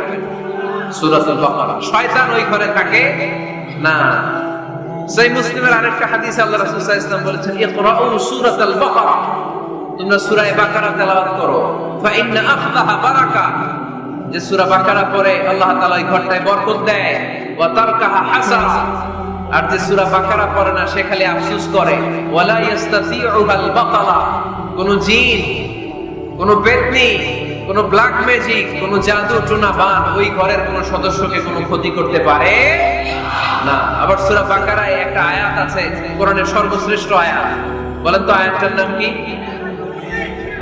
সূরাতুল বাকারা। শয়তান ওই ঘরে থাকে না। সহিহ মুসলিমের আরেকটা হাদিসে আল্লাহ রাসূল সাল্লাল্লাহু আলাইহি ওয়াসাল্লাম বলেছেন, ইকরাউ সূরাতাল বাকারা, তোমরা সূরা বাকারা তেলাওয়াত করো। ফা ইন্না আখদাহা বারাকা, যে সূরা বাকারা পড়ে আল্লাহ তাআলা এই ঘরটায় বরকত দেয়। ওয়া তারকাহা হাসারা, আর যে সূরা বাকারা পড়ে না সে খালি আফসোস করে। ওয়ালা ইস্তাতিউল বাকালা, কোন জিন, কোন পেতনি, কোন ব্ল্যাক ম্যাজিক, কোন জাদু টোনা বান ওই ঘরের কোন সদস্যকে কোন ক্ষতি করতে পারে না। আবার সূরা বাকারায় একটা আয়াত আছে, কোরআনের সর্বশ্রেষ্ঠ আয়াত। বলেন তো আয়াতটার নাম কি?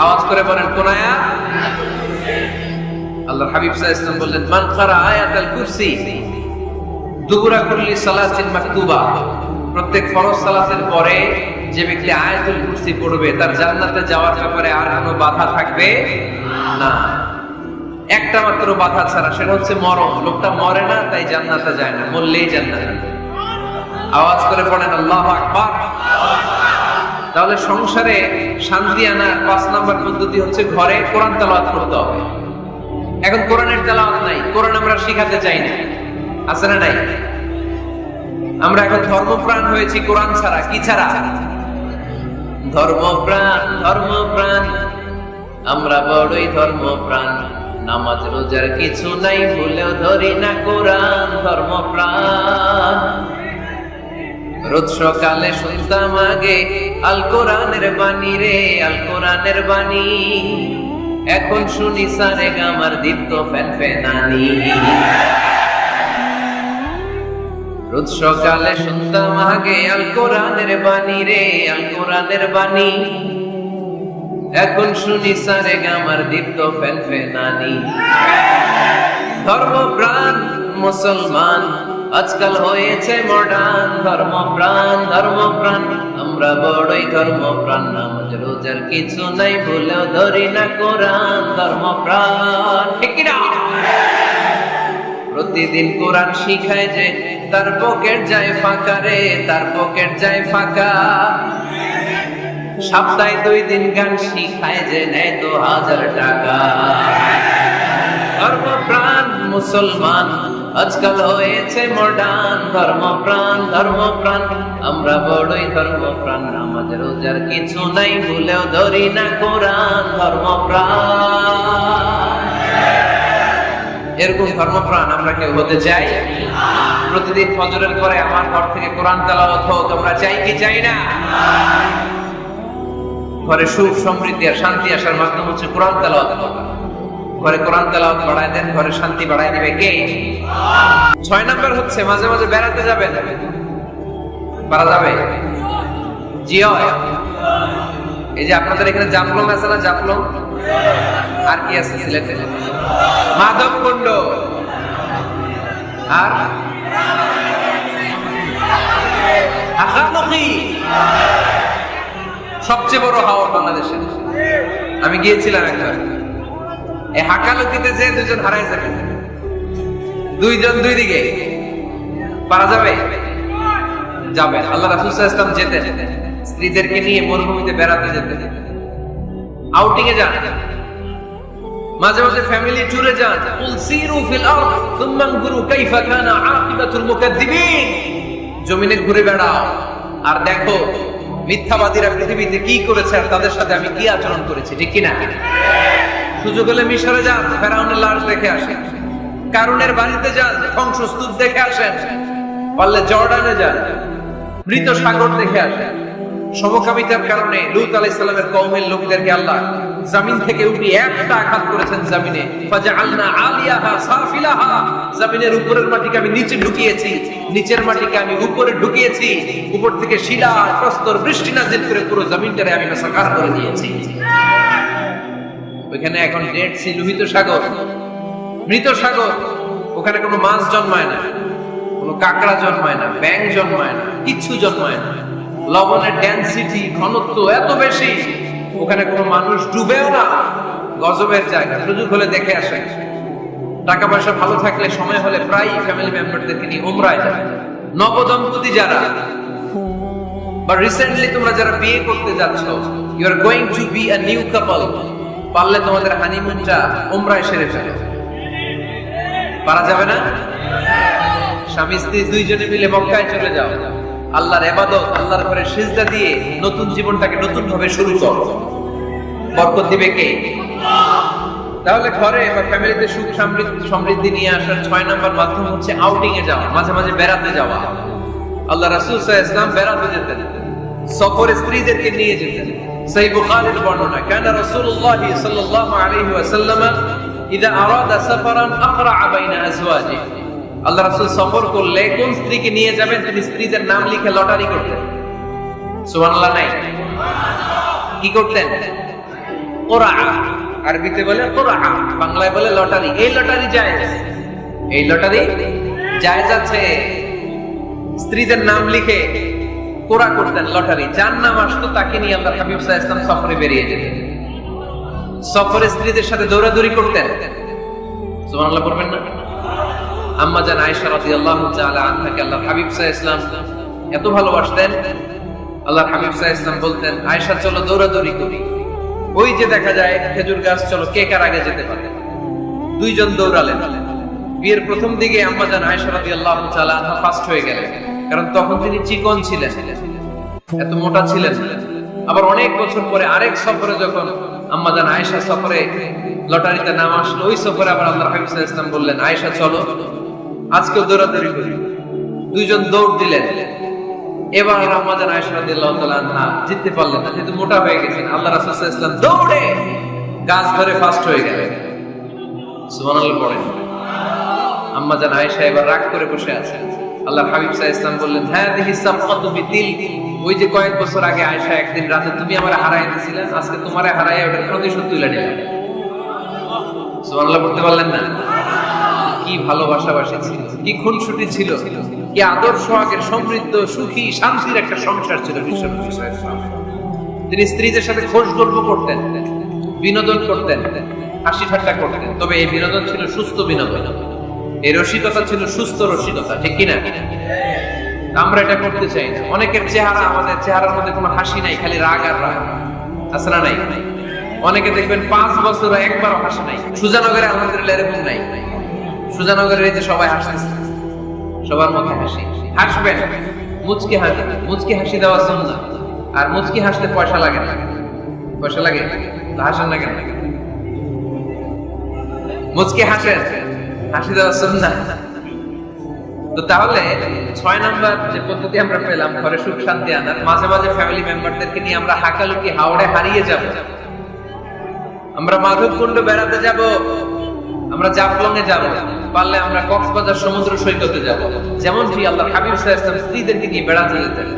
আওয়াজ করে বলেন কোন আয়াত? আল্লাহর হাবিব সাল্লাল্লাহু আলাইহি ওয়াসাল্লাম বললেন, মান ক্বারা আয়াতাল কুরসি দুবুরা কুল্লি সালাতিন মাকতুবা, প্রত্যেক ফরজ সালাতের পরে যে ব্যক্তি আয়াতুল কুরসি পড়বে তার জান্নাতে যাওয়ার ব্যাপারে আর কোনো বাধা থাকবে না। একটা মাত্র বাধা ছাড়া, সেটা হচ্ছে মরণ। লোকটা মরে না তাই জান্নাতে যায় না, মরলেই জান্নাতে। আওয়াজ করে পড়েন আল্লাহু আকবার। তাহলে সংসারে শান্তি আনার 5 নাম্বার পদ্ধতি হচ্ছে ঘরে কোরআন তেলাওয়াত করতে হবে। এখন কোরআনের তেলাওয়াত নাই, কোরআন আমরা শিখাতে চাই না, আছে না নাই? আমরা এখন ধর্মপ্রাণ হয়েছি কোরআন ছাড়া। কি ছাড়া? ধর্মপ্রাণ, ধর্মপ্রাণ, আমরা বড়ই ধর্মপ্রাণ। নামাজ রোজার কিছু নাই, ভুলেও ধরি না কোরআন। ধর্মপ্রাণ। রোজ সকালে শুনতাম আগে আল কোরআনের বাণী রে, আল কোরআনের বাণী। এখন শুনি সারে গামার দীপ্ত ফ্যান ফ্যানানি। রোজ সকালে শুনতাম আগে আল কোরআনের বাণী রে, আল কোরআনের বাণী। এখন শুনি সারে গামার দীপ্ত ফ্যান ফ্যানানি। ধর্মপ্রাণ মুসলমান আজকাল হয়েছে মডার্ন। ধর্মপ্রাণ, ধর্মপ্রাণ, আমরা বড়ই ধর্মপ্রাণ। নামাজ রোজার কিছু নাই, ভুলেও ধরি না কোরআন। ধর্মপ্রাণ, ঠিক কি না? প্রতিদিন কোরআন শিখায় যে তার পকেট যায় ফাঁকা রে, তার পকেট যায় ফাঁকা। সপ্তাহে 2 দিন গান শিখায় যে নেয় 2000 টাকা। ধর্মপ্রাণ মুসলমান আজকাল হয়েছে মডার্ন। ধর্মপ্রাণ, ধর্মপ্রাণ, আমরা বড়ই ধর্মপ্রাণ। নামাজ রোজার কিছু নাই, ভুলেও ধরি না কোরআন। ধর্মপ্রাণ। এরকম ধর্মপ্রাণ আমরা কেউ হতে চাই? প্রতিদিন ফজরের পরে আমার ঘর থেকে কোরআন তেলাওয়াত হোক, আমরা চাই কি চাই না? ঘরে সুখ সমৃদ্ধি আর শান্তি আসার মাধ্যম হচ্ছে কোরআন তেলাওয়াত। ঘরে কোরআন তেলাওয়াত বাড়ায় দেন, ঘরে শান্তি বাড়ায় দিবে কে? 6 নাম্বার হচ্ছে মাঝে মাঝে বেড়াতে যাবেন। পারা যাবে? জি হয়। এই যে আপনাদের এখানে জাফলং আছে না? জাফলং আর কি আছে সিলেটে? মাধবকুণ্ড আর হাকালুকি, সবচেয়ে বড় হাওর বাংলাদেশে। আমি গিয়েছিলাম একবার। এই হাকালুকিতে যে 2 জন হারাই যাবে, 2 জন 2 দিকে। পারা যাবে? যাবে। আল্লাহ রাসূল সাল্লাল্লাহু আলাইহি ওয়াসাল্লাম যেতেন, স্ত্রীদেরকে নিয়ে মরুভূমিতে বেড়াতে যেতেন, আউটিং এ যান। মাঝে মাঝে ফ্যামিলি ট্যুরে যান। কুল সিরু ফিল আরদ সুম্মা আনজুরু কাইফা কানা আকিবাতুল মুকাদ্দিবিন। জমিনে ঘুরে বেড়াও আর দেখো মিথ্যাবাদীরা পৃথিবীতে কি করেছে আর তাদের সাথে আমি কি আচরণ করেছি, ঠিক কি না? সুযোগ হলে মিশরে যান, ফেরাউনের লাশ দেখে আসেন। কারুনের বাড়িতে যান, ধ্বংসস্তূপ দেখে আসেন, পারলে জর্ডানে যান, মৃত সাগর দেখে আসেন। সমকামিতার কারণে লূত আলাইহিস সালামের কওমের লোকদেরকে আল্লাহ জমিন থেকে উঠিয়ে একটা আঘাত করেছেন জমিনে, ফাজআলনা আলিয়াহা সাফিলাহা, জমিনের উপরের মাটিকে আমি নিচে ঢুকিয়েছি, নিচের মাটিকে আমি উপরে ঢুকিয়েছি, উপর থেকে শিলা প্রস্তর বৃষ্টি নাযিল করে পুরো জমিনটারে আমি মাসাকার করে দিয়েছি। ওখানে এখন ডেড সি, লোহিত সাগর, মৃত সাগর, ওখানে কোনো মাছ জন্মায় না, কোনো কাঁকড়া জন্মায় না, ব্যাঙ জন্মায় না, কিচ্ছু জন্মায় না। লবণের ডেনসিটি, ঘনত্ব এত বেশি, ওখানে কোনো মানুষ ডুবেও না। গজবের জায়গা, সুযোগ হলে দেখে আসে। টাকা পয়সা ভালো থাকলে সময় হলে প্রায় ফ্যামিলি মেম্বারদেরকে নিয়ে উমরায় যায়। নবদম্পতি যারা বা রিসেন্টলি তোমরা যারা বিয়ে করতে যাচ্ছ, you are going to be a new couple, পারলে তোমাদের হানিমুনটা উমরায় সেরে ফেলো। পারা যাবে না? স্বামী স্ত্রী দুইজনে মিলে মক্কায় চলে যাও, আল্লাহর ইবাদত, আল্লাহর ঘরে সিজদা দিয়ে নতুন জীবনটাকে নতুন ভাবে শুরু করো। বরকত দিবে কে? তাহলে ঘরে বা ফ্যামিলিতে সুখ সমৃদ্ধি নিয়ে আসার 6 নম্বর মাধ্যম হচ্ছে আউটিং এ যাওয়া, মাঝে মাঝে বেড়াতে যাওয়া। আল্লাহ রাসূল সাল্লাল্লাহু আলাইহি ওয়াসাল্লাম বেড়াতে যেতেন, সফরে স্ত্রীদেরকে নিয়ে যেতেন। সহিহ বুখারীর বর্ণনা, কানা রাসূলুল্লাহ সাল্লাল্লাহু আলাইহি ওয়াসাল্লাম ইযা আরাদা সাফারান আকরা বাইনা আজওয়াজিহি, আল্লাহ রাসূল সফর করলে কোন স্ত্রীকে নিয়ে যাবেন তিনি স্ত্রীদের নাম লিখে লটারি করতেন। সুবহানাল্লাহ নাই? কি করতেন? কোরআ, আরবিতে বলে কোরআ, বাংলায় বলে লটারি। এই লটারি জায়েজ, এই লটারি জায়েজ আছে। স্ত্রীদের নাম লিখে কোরআ করতেন, লটারি। যার নাম আসতো তাকে নিয়ে আল্লাহর হাবিব সাল্লাল্লাহু আলাইহি ওয়াসাল্লাম সফরে বেরিয়ে যেতেন। সফরে স্ত্রীদের সাথে দৌড়াদৌড়ি করতেন। সুবহানাল্লাহ পড়বেন না? আম্মা জান আয়েশা রাদিয়াল্লাহু তাআলা আনহাকে আল্লাহর হাবিব সাল্লাল্লাহু আলাইহি ওয়াসাল্লাম এত ভালোবাসতেন, আল্লাহর হাবিব সাল্লাল্লাহু আলাইহি ওয়াসাল্লাম বলতেন, আয়েশা চলো দৌড়াদৌড়ি করি। ওই যে দেখা যায় খেজুর গাছ, চলো কে কার আগে যেতে পারে। দুইজন দৌড়ালেন। বিয়ের প্রথম দিকে আম্মা জান আয়েশা রাদিয়াল্লাহু তাআলা আনহা ফার্স্ট হয়ে গেলেন, কারণ তখন তিনি চিকন ছিলেন, এত মোটা ছিলেন না। আবার অনেক বছর পরে আরেক সফরে যখন আম্মা জান আয়েশা সফরে লটারিতে নাম আসলো, ওই সফরে আবার আল্লাহর হাবিব সাল্লাল্লাহু আলাইহি ওয়াসাল্লাম বললেন, আয়েশা চলো আজকেও দৌড়াদৌড়ি করি। দুইজন দৌড় দিলেন। এবার আম্মা জান আয়েশা রাদিয়াল্লাহু তাআলা আনহা জিততে পারলেন না, যেহেতু মোটা হয়ে গেছেন। আল্লাহ রাসূল সাল্লাল্লাহু আলাইহি ওয়াসাল্লাম দৌড়ে গাছ ধরে ফার্স্ট হয়ে গেলেন। সুবহানাল্লাহ পড়েন। আম্মা জান আয়েশা এবার রাগ করে বসে আছেন। আল্লাহর হাবিব সাল্লাল্লাহু আলাইহি ওয়াসাল্লাম বললেন, হাদিহি সাফকাতু বিতিল, ওই যে কয়েক বছর আগে আয়েশা একদিন রাতে তুমি আমারে হারায় দিয়েছিলে, আজকে তোমারে হারায় ওটার প্রতিশোধ তুলে নিলাম। সুবহানাল্লাহ পড়তে পারলেন না? কি ভালোবাসাবাসী ছিল, কি খুনসুটি ছিল, কি আদর্শ আগের সমৃদ্ধ সুখী শান্তির একটা সংসার ছিল বিশ্বনবী সাল্লাল্লাহু আলাইহি ওয়াসাল্লাম। তিনি স্ত্রীদের সাথে খোশ গল্প করতেন, বিনোদন করতেন, হাসি ঠাট্টা করতেন। তবে এই বিনোদন ছিল সুস্থ বিনোদন, এই রসিকতা ছিল সুস্থ রসিকতা, ঠিক কিনা? আমরা এটা করতে চাই না। অনেকের চেহারা, আমাদের চেহারার মধ্যে কোনো হাসি নাই, খালি রাগ আর রাগ। আছে না নাই? অনেকে দেখবেন 5 বছর একবারও হাসি নাই। সুজানগরে আলহামদুলিল্লাহ এরকম নাই। সুজানগরের এই যে সবাই হাসতেছে, সবার মধ্যে হাসি। হাসবেন, মুচকি হাসি, মুচকি হাসি দেওয়া সুন্নাহ। আর মুচকি হাসতে পয়সা লাগে না। পয়সা লাগে? হাসেন না কেন? মুচকি হাসেন, হাসি দেওয়া সুন্নাহ। তো তাহলে 6 নাম্বার যে পদ্ধতি আমরা পেলাম ঘরে সুখ শান্তি আনার, মাঝে মাঝে ফ্যামিলি মেম্বারদেরকে নিয়ে আমরা হাকালুকি হাওড়ে হারিয়ে যাব। আমরা মাধবকুণ্ড বেড়াতে যাব, আমরা জাফলং এ যাব, পারলে আমরা কক্সবাজার সমুদ্র সৈকতে যাব। যেমনটি আল্লাহর হাবিব সাল্লাল্লাহু আলাইহি ওয়াসাল্লাম স্ত্রীদেরকে নিয়ে বেড়াতে যেতেন।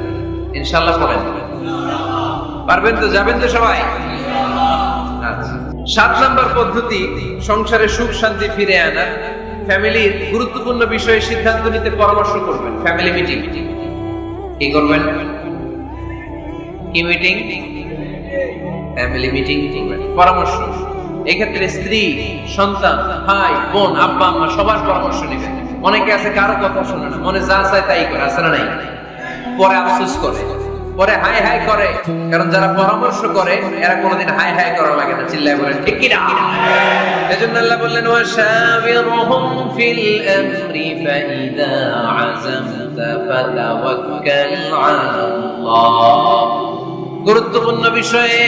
ইনশাআল্লাহ পড়েন। পারবেন তো? যাবেন তো সবাই? আচ্ছা। 7 নাম্বার পদ্ধতি সংসারে সুখ শান্তি ফিরে আনার, ফ্যামিলির গুরুত্বপূর্ণ বিষয়ে সিদ্ধান্ত নিতে পরামর্শ করবেন। Family meeting. কি করবেন? কি মিটিং? ফ্যামিলি মিটিং করবেন, পরামর্শ। এক্ষেত্রে স্ত্রী, সন্তান, ভাই, বোন, আব্বা আম্মা সবার পরামর্শ নেবেন। অনেকে আছে কারো কথা শুনে না, মনে যা চায় তাই করে, আছে না নাই? পরে আফসোস করে, পরে হাই হাই করে। কারণ যারা পরামর্শ করে এরা কোনোদিন হাই হাই করা লাগে না। চিল্লায় বলেন ঠিক কি না? এজন্য আল্লাহ বললেন, ওয়াশাবিরহুম ফিল আমরি ফাইদা আযামতা ফাতাওয়াক্কাল আলাল্লাহ। গুরুত্বপূর্ণ বিষয়ে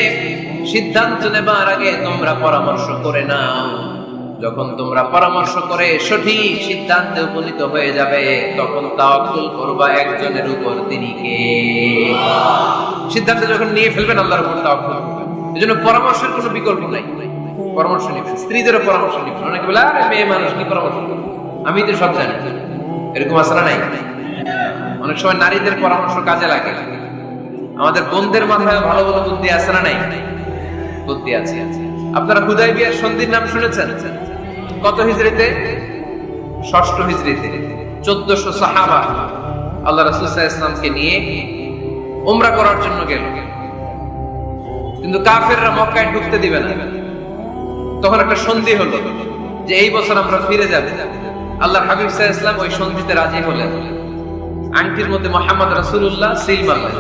সিদ্ধান্ত নেবার আগে তোমরা পরামর্শ করে নাও। যখন তোমরা পরামর্শ করে সঠিক সিদ্ধান্তে উপনীত হয়ে যাবে তখন তাওয়াক্কুল করবা একজনের উপর, তিনি কে? সিদ্ধান্ত যখন নিয়ে ফেলবেন আল্লাহর উপর তাওয়াক্কুল করবেন। এজন্য পরামর্শের কোনো বিকল্প নাই। পরামর্শ নেবেন, স্ত্রীদেরও পরামর্শ নেবেন। অনেকে বলে আরে মেয়ে মানুষ কি পরামর্শ করবে, আমি তো সব জানি। এরকম আসলে নাই? অনেক সময় নারীদের পরামর্শ কাজে লাগে। আমাদের বোনদের মাথায় ভালো ভালো বুদ্ধি আছে না নাই? বুদ্ধি আছে। আপনারা হুদায়বিয়ার সন্ধির নাম শুনেছেন? কত হিজরিতে? 6ষ্ঠ হিজরিতে 1400 সাহাবা আল্লাহ রাসূল সাল্লাল্লাহু আলাইহি ওয়াসাল্লামকে নিয়ে উমরা করার জন্য গেল, কিন্তু কাফেররা মক্কায় ঢুকতে দিবে না। তখন একটা সন্ধি হলো যে এই বছর আমরা ফিরে যাব। আল্লাহর হাবিব সাল্লাল্লাহু আলাইহি ওয়াসাল্লাম ওই সন্ধিতে রাজি হলেন। আংটির মধ্যে মুহাম্মদ রাসূলুল্লাহ সিল মারলেন,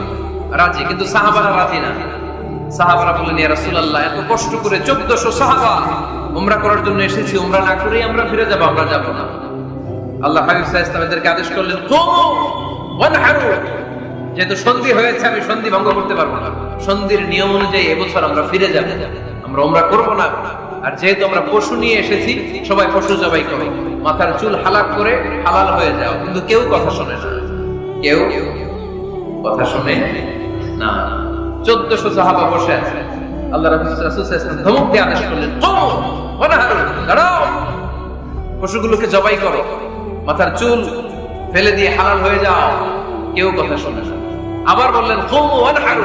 রাজি, কিন্তু সাহাবারা রাজি না। সাহাবারা বললেন, ইয়া রাসূলুল্লাহ, এত কষ্ট করে 1400 সাহাবা উমরা করার জন্য এসেছি, উমরা না করেই আমরা ফিরে যাব, আমরা যাব না। আল্লাহ হাবিব সাল্লাল্লাহু আলাইহি ওয়াসাল্লাম এদেরকে আদেশ করলেন, কুমু ওয়ানহারু, যেহেতু সন্ধি হয়েছে আমি সন্ধি ভঙ্গ করতে পারবো না, সন্ধির নিয়ম অনুযায়ী এবছর আমরা ফিরে যাব, আমরা উমরা করব না। আর যেহেতু আমরা পশু নিয়ে এসেছি, সবাই পশু জবাই করো, মাথার চুল হালাক করে হালাল হয়ে যাও। কিন্তু কেউ কথা শোনে না, কেউ কথা শোনে না। 1400 সাহাবা বসে আছে। আল্লাহ রাসূল সাল্লাল্লাহু আলাইহি ওয়াসাল্লাম ধমক দিয়ে আদেশ করলেন, কুমু ওয়ানহারু, দাঁড়াও, পশুগুলোকে জবাই করো, মাথার চুল ফেলে দিয়ে হালাল হয়ে যাও। কেউ কথা শোনে না। আবার বললেন, কুমু ওয়ানহারু,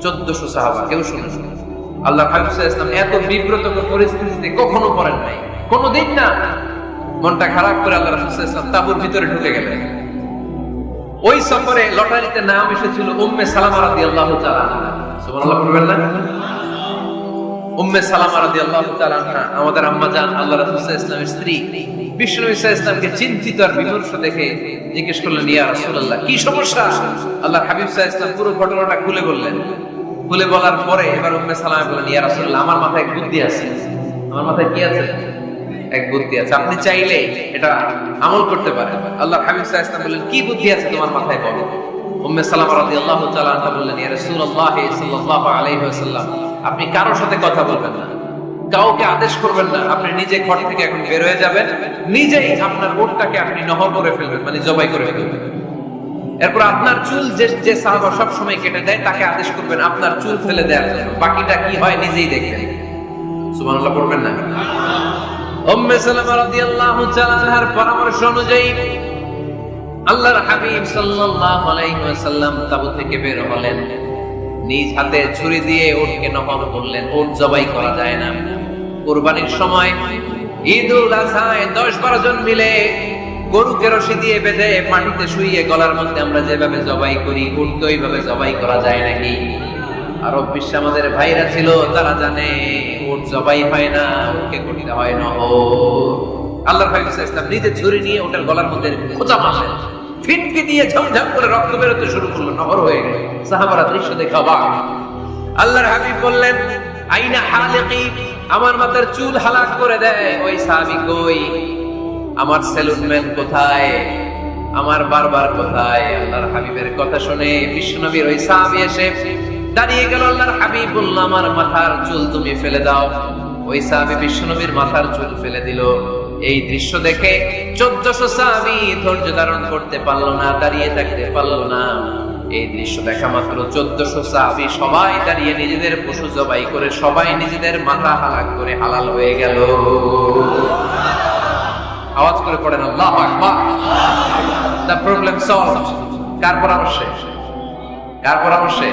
1400 সাহাবা, কেউ শুনে না। আল্লাহ হাবিব সাল্লাল্লাহু আলাইহি ওয়াসাল্লাম এত বিব্রতকর পরিস্থিতিতে কখনো পড়েন নাই, কোনদিন না। মনটা খারাপ করে আল্লাহ রাসূল সাল্লাল্লাহু আলাইহি ওয়াসাল্লাম তাঁবুর ভিতরে ঢুকে গেলেন। ওই সফরে লটারিতে নাম এসেছিল উম্মে সালামা রাদিয়াল্লাহু তাআলা আনহা। সুবহানাল্লাহ পড়বেন না? উম্মে সালামা রাদিয়াল্লাহু তাআলা আনহা আমাদের আম্মা জান, আল্লাহ রাসূল সাল্লাল্লাহু আলাইহি ওয়াসাল্লামের স্ত্রী। বিশ্বনবী সাল্লাল্লাহু আলাইহি ওয়াসাল্লামকে চিন্তিত আর বিমর্ষ দেখে জিজ্ঞেস করলেন, ইয়া রাসূলুল্লাহ, কি সমস্যা? আল্লাহর হাবিব সাল্লাল্লাহু আলাইহি ওয়াসাল্লাম পুরো ঘটনাটা খুলে বললেন। খুলে বলার পরে এবার উম্মে সালামা বললেন, ইয়া রাসূলুল্লাহ, আমার মাথায় এক বুদ্ধি আছে। আমার মাথায় কি আছে? এক বুদ্ধি আছে, আপনি চাইলে এটা আমল করতে পারেন। আল্লাহর হাবিব সাল্লাল্লাহু আলাইহি ওয়াসাল্লাম বললেন, কি বুদ্ধি আছে তোমার মাথায়, বলো। উম্মে সালামা রাদিয়াল্লাহু তাআলা আনহা বললেন, ইয়া রাসূলুল্লাহ সাল্লাল্লাহু আলাইহি ওয়াসাল্লাম, আপনি কারোর সাথে কথা বলবেন না, কাউকে আদেশ করবেন না, আপনি নিজে ঘর থেকে এখন বের হয়ে যাবেন, নিজেই আপনার ওটটাকে আপনি নহর করে ফেলবেন, মানে জবাই করে ফেলবেন। এরপর আপনার চুল যে সাহাবা সব সময় কেটে দেয় তাকে আদেশ করবেন আপনার চুল ফেলে দেওয়ার জন্য, বাকিটা কি হয় নিজেই দেখবেন। সুবহানাল্লাহ পড়বেন না? উম্মে সালামা রাদিয়াল্লাহু তাআলা আনহার পরামর্শ অনুযায়ী আল্লাহর হাবিব সাল্লাল্লাহু আলাইহি ওয়াসাল্লাম তাবু থেকে বের হলেন। নিজ হাতে ছুরি দিয়ে উটকে নহর করলেন। উট জবাই করা যায় না। কুরবানির সময় ঈদুল আযহায় 10-12 জন মিলে গরুকে রশি দিয়ে বেঁধে মাটিতে শুইয়ে গলার মধ্যে আমরা যেভাবে জবাই করি, উটকে ওইভাবে জবাই করা যায় নাকি? আরব বিশ্বে আমাদের ভাইরা ছিল, তারা জানে উট জবাই হয় না, উটকে করতে হয় নহর। আল্লাহর হাবিব সাল্লাল্লাহু আলাইহি ওয়াসাল্লাম নিজে ছুরি নিয়ে ওটার গলার মধ্যে খোঁচা মারলেন। ফিনকি দিয়ে ঝমঝম করে রক্ত বেরোতে শুরু করলো, নহর হয়ে গেল। সাহাবারা দৃশ্য দেখে অবাক। আল্লাহর হাবিব বললেন, আইনা হালিকি, আমার মাথার চুল হালাক করে দেয় ওই সাহাবী কই? আমার সেলুনম্যান কোথায়? আমার বারবার কোথায়? আল্লাহর হাবিবের কথা শুনে বিশ্বনবীর ওই সাহাবী এসে দাঁড়িয়ে গেল। আল্লাহর হাবিব বলল, আমার মাথার চুল তুমি ফেলে দাও। ওই সাহাবী বিশ্বনবীর মাথার চুল ফেলে দিল। এই দৃশ্য দেখে 1400 সাহাবী ধৈর্য ধারণ করতে পারলো না, দাঁড়িয়ে থাকতে পারলো না। এই দৃশ্য দেখা মাত্র 1400 সাহাবী সবাই দাঁড়িয়ে নিজেদের পশু জবাই করে সবাই নিজেদের মাথা হালাক করে হালাল হয়ে গেল। আওয়াজ করে পড়েন আল্লাহু আকবার। The problem solved. কার পরামর্শে? কার পরামর্শে?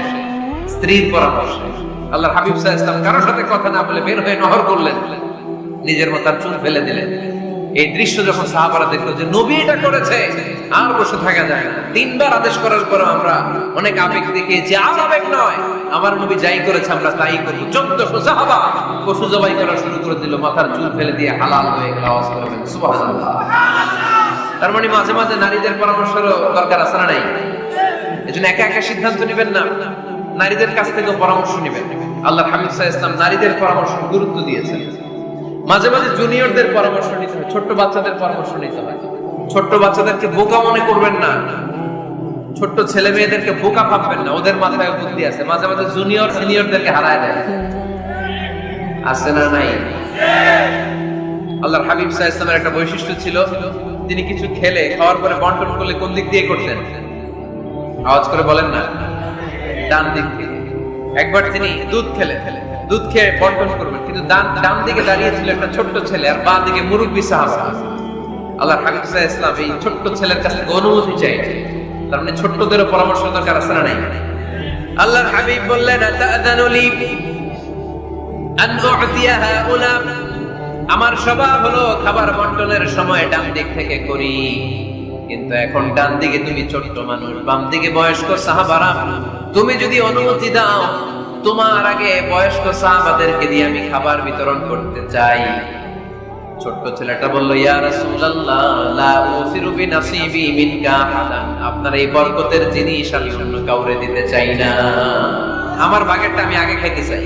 স্ত্রীর পরামর্শে। আল্লাহর হাবিব সাল্লাল্লাহু আলাইহি ওয়াসাল্লাম কারোর সাথে কথা না বলে বের হয়ে নহর করলেন, নিজের মাথার চুল ফেলে দিলেন। এই দৃশ্য যখন সাহাবারা দেখলো যে নবী এটা করেছে, আর বসে থাকা যায় না। 3 বার আদেশ করার পর আমরা অনেক আবেগ দেখিয়েছি, আর আবেগ নয়, আমার নবী যাই করেছে আমরা তাই করব। 1400 সাহাবা পশু জবাই করা শুরু করে দিল, মাথার চুল ফেলে দিয়ে হালাল হয়ে গেল। আওয়াজ করবেন সুবহানাল্লাহ। তার মানে মাঝে মাঝে নারীদের পরামর্শেরও দরকার আছে না নাই? এজন্য একা একা সিদ্ধান্ত নেবেন না, নারীদের কাছ থেকে পরামর্শ নেবেন। আল্লাহর হাবিব সাল্লাল্লাহু আলাইহি ওয়াসাল্লাম নারীদের পরামর্শ গুরুত্ব দিয়েছেন। মাঝে মাঝে জুনিয়রদের পরামর্শ নিতে হয়, ছোট্ট বাচ্চাদের পরামর্শ নিতে হয়। ছোট্ট বাচ্চাদেরকে বোকা মনে করবেন না, ছোট্ট ছেলে মেয়েদেরকে বোকা ভাববেন না, ওদের মাথায় বুদ্ধি আছে। মাঝে মাঝে জুনিয়র সিনিয়রদেরকে হারায় দেয়, আছে না নাই? আল্লাহর হাবিব সাল্লাল্লাহু আলাইহি ওয়াসাল্লামের একটা বৈশিষ্ট্য ছিল, তিনি কিছু খেলে খাওয়ার পরে বন্টন করলে কোন দিক দিয়ে করতেন? আওয়াজ করে বলেন না, ডান দিক দিয়ে। একবার তিনি দুধ খেয়ে বন্টন করবেন, কিন্তু ডান দিকে দাঁড়িয়ে ছিল একটা ছোট্ট ছেলে আর বাঁ দিকে মুরব্বী সাহাবা। আল্লাহর হাবিব সাল্লাল্লাহু আলাইহি ওয়াসাল্লাম এই ছোট্ট ছেলের কাছে অনুমতি চাইছেন, তার মানে ছোট্টদেরও পরামর্শ দরকার আছে না নাই? আল্লাহর হাবিব বললেন, আতাযানু লি আন উ'তিয়া হাউলা, আমার স্বভাব হলো খাবার বন্টনের সময় ডান দিক থেকে করি, কিন্তু এখন ডান দিকে তুমি ছোট্ট মানুষ, বাম দিকে বয়স্ক সাহাবারা, তুমি যদি অনুমতি দাও তোমার আগে বয়স্ক সাহাবাদেরকে দিয়ে আমি খাবার বিতরণ করতে চাই। ছোট্ট ছেলেটা বলল, ইয়া রাসূলুল্লাহ লা উসিরু বিনাসিবি মিনকা আহাদান, আপনার এই বরকতের জিনিস আমি অন্য কাউরে দিতে চাই না, আমার ভাগেরটা আমি আগে খাইতে চাই,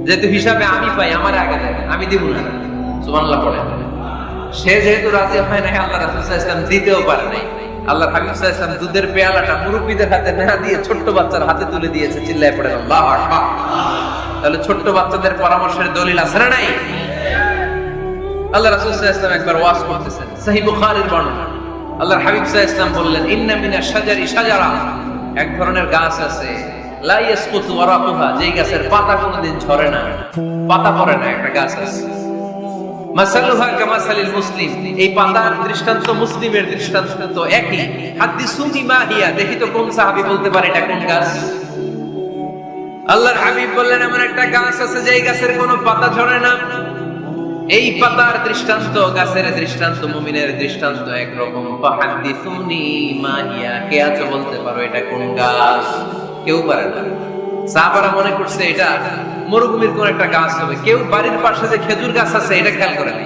যেহেতু হিসাবে আমি পাই আমার আগে দেন, আমি দিব না। সুবহানাল্লাহ পড়ে। সে যেহেতু রাজি হয় নাই, আল্লাহ রাসূল সাল্লাল্লাহু আলাইহি ওয়াসাল্লাম দিতেও পারে নাই। আল্লাহর হাবিব সাল্লাল্লাহু আলাইহি ওয়াসাল্লাম দুধের পেয়ালাটা মুরব্বিদের হাতে না দিয়ে ছোট্ট বাচ্চার হাতে তুলে দিয়েছে, চিল্লায় পড়ে আল্লাহু আকবার। তাহলে ছোট্ট বাচ্চাদের পরামর্শের দলিল আছে না নাই? আল্লাহ রাসূল সাল্লাল্লাহু আলাইহি ওয়াসাল্লাম একবার ওয়াজ করতেছেন, সহিহ বুখারীর বর্ণনা। আল্লাহর হাবিব সাল্লাল্লাহু আলাইহি ওয়াসাল্লাম বললেন, ইন্না মিনাশ শাজারি শাজারা, এক ধরনের গাছ আছে, লা ইয়াসকুতু ওয়ারাকুহা, যেই গাছের পাতা কোনোদিন ঝরে না, পাতা পড়ে না, একটা গাছ আছে। মাসালুহা কামাসালিল মুসলিম, এই পাতার দৃষ্টান্ত মুসলিমের দৃষ্টান্ত একই। হাদিসুনি মা হিয়া, দেখি তো কোন সাহাবী বলতে পারে এটা কোন গাছ? আল্লাহর হাবিব বললেন, এমন একটা গাছ আছে যেই গাছের কোনো পাতা ঝরে না। এই পাতার দৃষ্টান্ত, গাছের দৃষ্টান্ত, মুমিনের দৃষ্টান্ত একরকম। ফাহাদিসুনি মা হিয়া, কে আছো বলতে পারো এটা কোন গাছ? কেউ পারে না। সাহাবারা মনে করছে এটা মরুভূমির কোন একটা গাছ হবে, কেউ বাড়ির পাশে যে খেজুর গাছ আছে এটা খেয়াল করে না,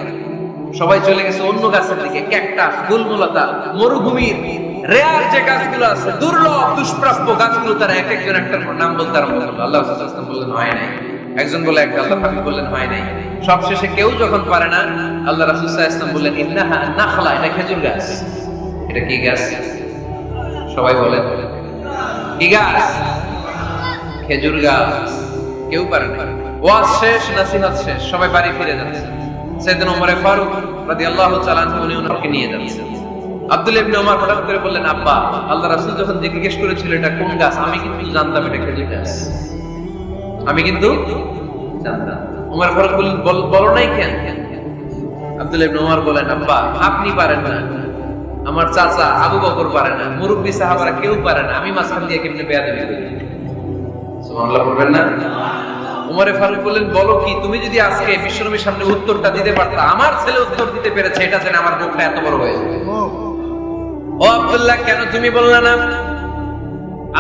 সবাই চলে গেছে অন্য গাছের দিকে। ক্যাকটাস, গুলমুলতা, মরুভূমির রেয়ার যে গাছগুলো আছে, দুর্লভ দুষ্প্রাপ্য গাছগুলো, তারা এক একজন একটার নাম বলতে আরম্ভ করলো। আল্লাহ রাসূল সাল্লাল্লাহু আলাইহি ওয়াসাল্লাম বললেন হয় নাই, একজন বলে একটা, আল্লাহ হাবিব বললেন হয় নাই। সবশেষে কেউ যখন পারে না, আল্লাহ রাসূল সাল্লাল্লাহু আলাইহি ওয়াসাল্লাম বললেন, ইন্নাহা নাখলা, এটা খেজুর গাছ। এটা কি গাছ? সবাই বলেন কি গাছ? খেজুর গাছ। কেউ পারে না। ওয়াজ শেষ, নসিহত শেষ, সবাই বাড়ি ফিরে যাচ্ছে। সাইয়েদনা ওমর ফারুক রাদিয়াল্লাহু তাআলা আনহু উনি ওনাকে নিয়ে যাচ্ছেন। আব্দুল্লাহ ইবনে ওমর হঠাৎ করে বললেন, আব্বা, আল্লাহ রাসূল যখন জিজ্ঞেস করেছিল এটা কোন গাছ, আমি কিন্তু জানতাম এটা খেজুর গাছ, আমি কিন্তু জানতাম। ওমর ফারুক বললেন, বলো নাই কেন? আব্দুল্লাহ ইবনে ওমর বলেন, আব্বা, আপনি পারেন না, আমার চাচা আবু বকর পারে না, মুরব্বি সাহাবারা কেউ পারে না, আমি মাঝখান দিয়ে কেমনে বেয়াদবি করি? সুবহানাল্লাহ বলবেন না? ওমর ফারুক বললেন, বলো কি, তুমি যদি আজকে বিশ্বনবীর সামনে উত্তরটা দিতে পারতা, আমার ছেলে উত্তর দিতে পেরেছে, এটা জেনে আমার বুকটা এত বড় হয়ে যাবে। ও আব্দুল্লাহ, কেন তুমি বললা না?